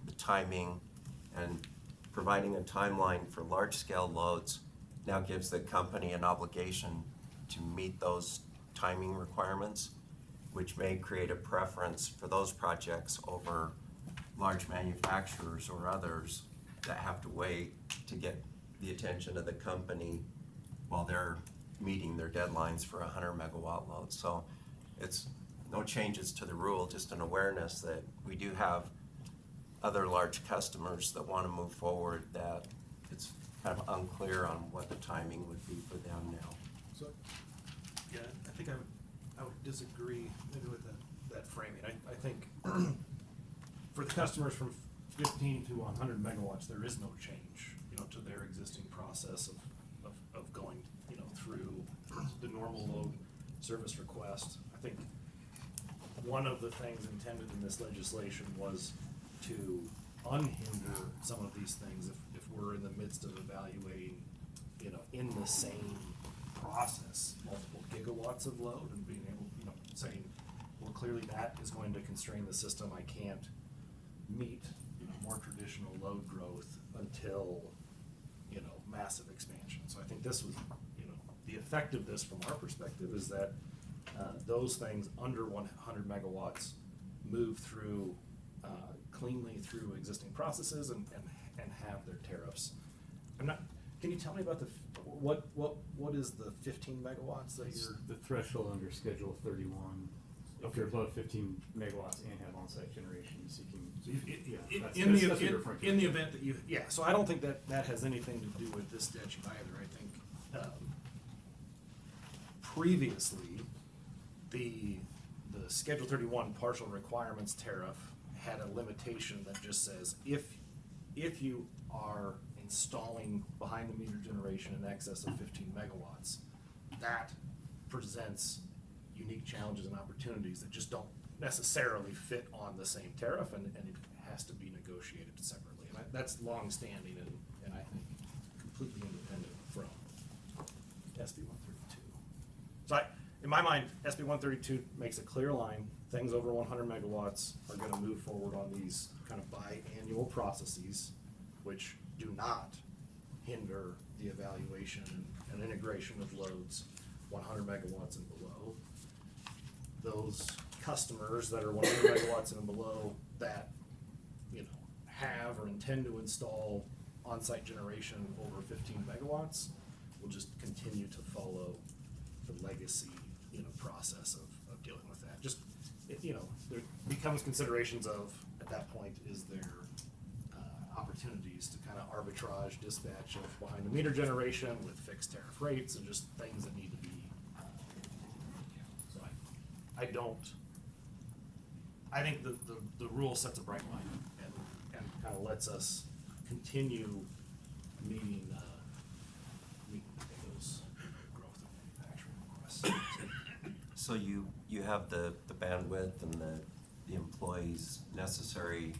the timing, and providing a timeline for large-scale loads now gives the company an obligation to meet those timing requirements, which may create a preference for those projects over large manufacturers or others that have to wait to get the attention of the company while they're meeting their deadlines for 100 megawatt load. So it's no changes to the rule, just an awareness that we do have other large customers that want to move forward, that it's kind of unclear on what the timing would be for them now. So, yeah, I think I would disagree maybe with that framing. I think for the customers from 15 to 100 megawatts, there is no change, to their existing process of going, through the normal load service request. I think one of the things intended in this legislation was to unhinder some of these things if we're in the midst of evaluating, in the same process, multiple gigawatts of load and being able, saying, well, clearly that is going to constrain the system. I can't meet, more traditional load growth until, massive expansion. So I think this was, the effect of this from our perspective is that those things under 100 megawatts move through cleanly through existing processes and have their tariffs. Can you tell me about what is the 15 megawatts that you're? The threshold under Schedule 31. If you're above 15 megawatts and have on-site generation seeking. In the event that you, so I don't think that has anything to do with this statute either. I think previously the the Schedule 31 partial requirements tariff had a limitation that just says if you are installing behind the meter generation in excess of 15 megawatts, that presents unique challenges and opportunities that just don't necessarily fit on the same tariff, and it has to be negotiated separately. And that's long-standing and I think completely independent from SB 132. So in my mind, SB 132 makes a clear line. Things over 100 megawatts are going to move forward on these kind of biannual processes, which do not hinder the evaluation and integration of loads 100 megawatts and below. Those customers that are 100 megawatts and below that, you know, have or intend to install on-site generation over 15 megawatts will just continue to follow the legacy, you know, process of dealing with that. Just, you know, there becomes considerations of, at that point, is there opportunities to kind of arbitrage dispatch of behind the meter generation with fixed tariff rates and just things that need to be so I think the rule sets a bright line and kind of lets us continue meeting those growth of manufacturing requests. So you have the bandwidth and the employees necessary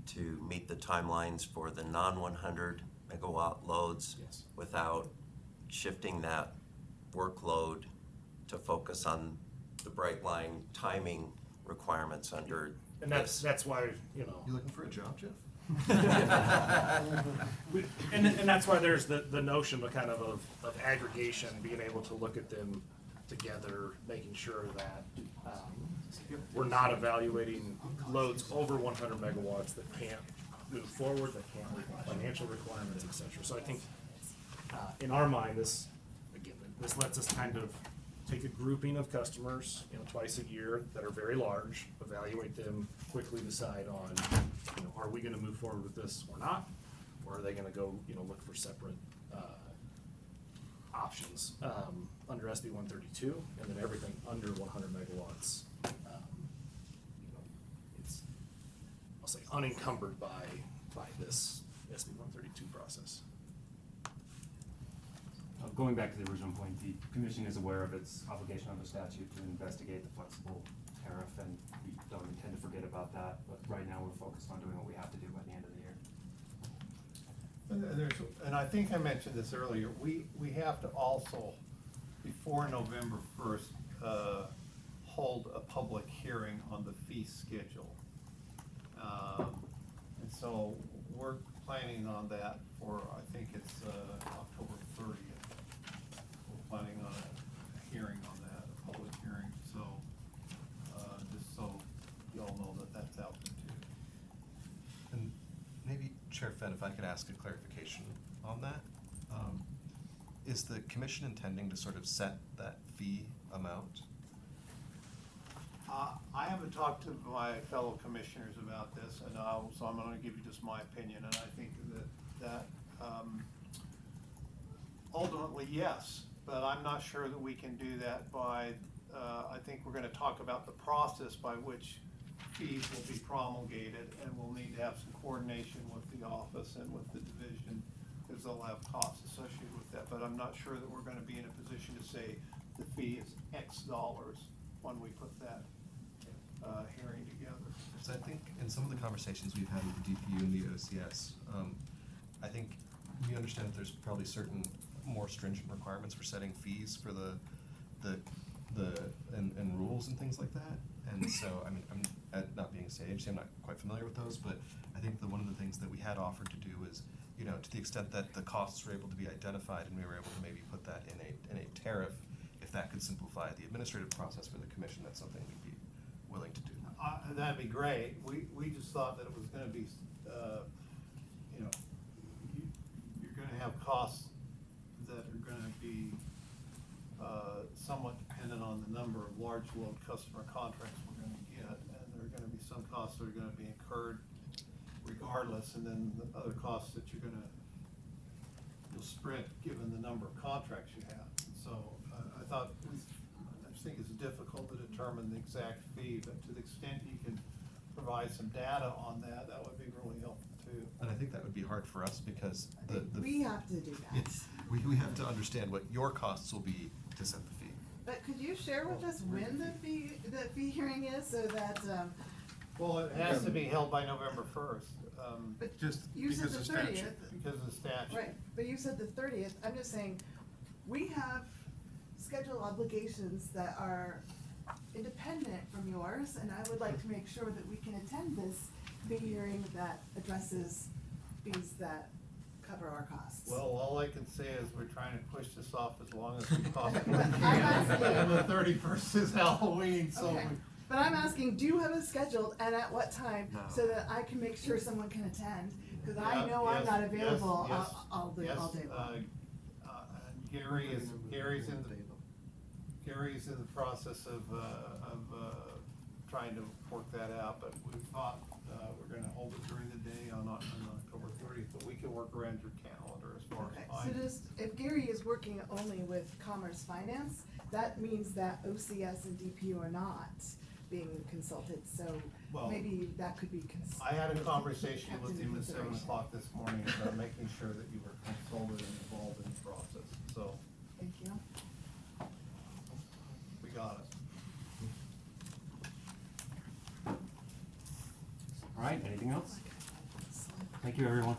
to meet the timelines for the non-100 megawatt loads? Yes. Without shifting that workload to focus on the bright line timing requirements under And that's why, you know. You looking for a job, Jeff? And that's why there's the notion of kind of aggregation, being able to look at them together, making sure that we're not evaluating loads over 100 megawatts that can't move forward, that can't meet financial requirements, et cetera. So I think in our mind, this lets us kind of take a grouping of customers, you know, twice a year that are very large, evaluate them, quickly decide on, you know, are we gonna move forward with this or not? Or are they gonna go, you know, look for separate options under SB 132, and then everything under 100 megawatts, you know, it's, I'll say, unencumbered by this SB 132 process. Going back to the original point, the commission is aware of its obligation under statute to investigate the flexible tariff, and we don't intend to forget about that, but right now we're focused on doing what we have to do by the end of the year. And I think I mentioned this earlier, we have to also, before November 1st, hold a public hearing on the fee schedule. And so we're planning on that for, I think it's October 30th. We're planning on a hearing on that, a public hearing, so just so y'all know that that's out there too. And maybe, Chair Fenn, if I could ask a clarification on that. Is the commission intending to sort of set that fee amount? I haven't talked to my fellow commissioners about this, and so I'm gonna give you just my opinion, and I think that ultimately, yes, but I'm not sure that we can do that by, I think we're gonna talk about the process by which fees will be promulgated, and we'll need to have some coordination with the office and with the division, because they'll have costs associated with that, but I'm not sure that we're gonna be in a position to say the fee is X dollars when we put that hearing together. So I think in some of the conversations we've had with the DPU and the OCS, I think we understand that there's probably certain more stringent requirements for setting fees for and rules and things like that. And so, I mean, I'm not being a sage, so I'm not quite familiar with those, but I think that one of the things that we had offered to do is, you know, to the extent that the costs were able to be identified and we were able to maybe put that in a tariff, if that could simplify the administrative process for the commission, that's something we'd be willing to do. That'd be great. We just thought that it was gonna be, you know, you're gonna have costs that are gonna be somewhat dependent on the number of large load customer contracts we're gonna get, and there are gonna be some costs that are gonna be incurred regardless, and then the other costs that you'll spread given the number of contracts you have. So I just think it's difficult to determine determine the exact fee, but to the extent you can provide some data on that, that would be really helpful too. And I think that would be hard for us because the. We have to do that. Yes, we have to understand what your costs will be to set the fee. But could you share with us when the fee hearing is, so that, Well, it has to be held by November first, but just you said because the of statute, 30th. because of the statute. Right, but you said the 30th, I'm just saying, we have schedule obligations that are independent from yours, and I would like to make sure that we can attend this fee hearing that addresses fees that cover our costs. Well, all I can say is we're trying to push this off as long as we possibly I'm can. asking- And the 31st is Halloween, so. Okay, but I'm asking, do you have it scheduled and at what time, No. so that I can make sure someone can attend? Cause I Yeah, know I'm yes, not yes, available yes, all day yes, long. Gary's in the process of trying to work that out, but we thought, we're gonna hold it during the day on October 30th, but we can work around your calendar as far Okay, as so I. just, if Gary is working only with Commerce Finance, that means that OCS and DPU are not being consulted, so Well, maybe that could be I had a conversation kept with into him at 7 consideration. o'clock this morning about making sure that you were consulted and involved in the process, so Thank you. we got it. All right, anything else? Thank you, everyone.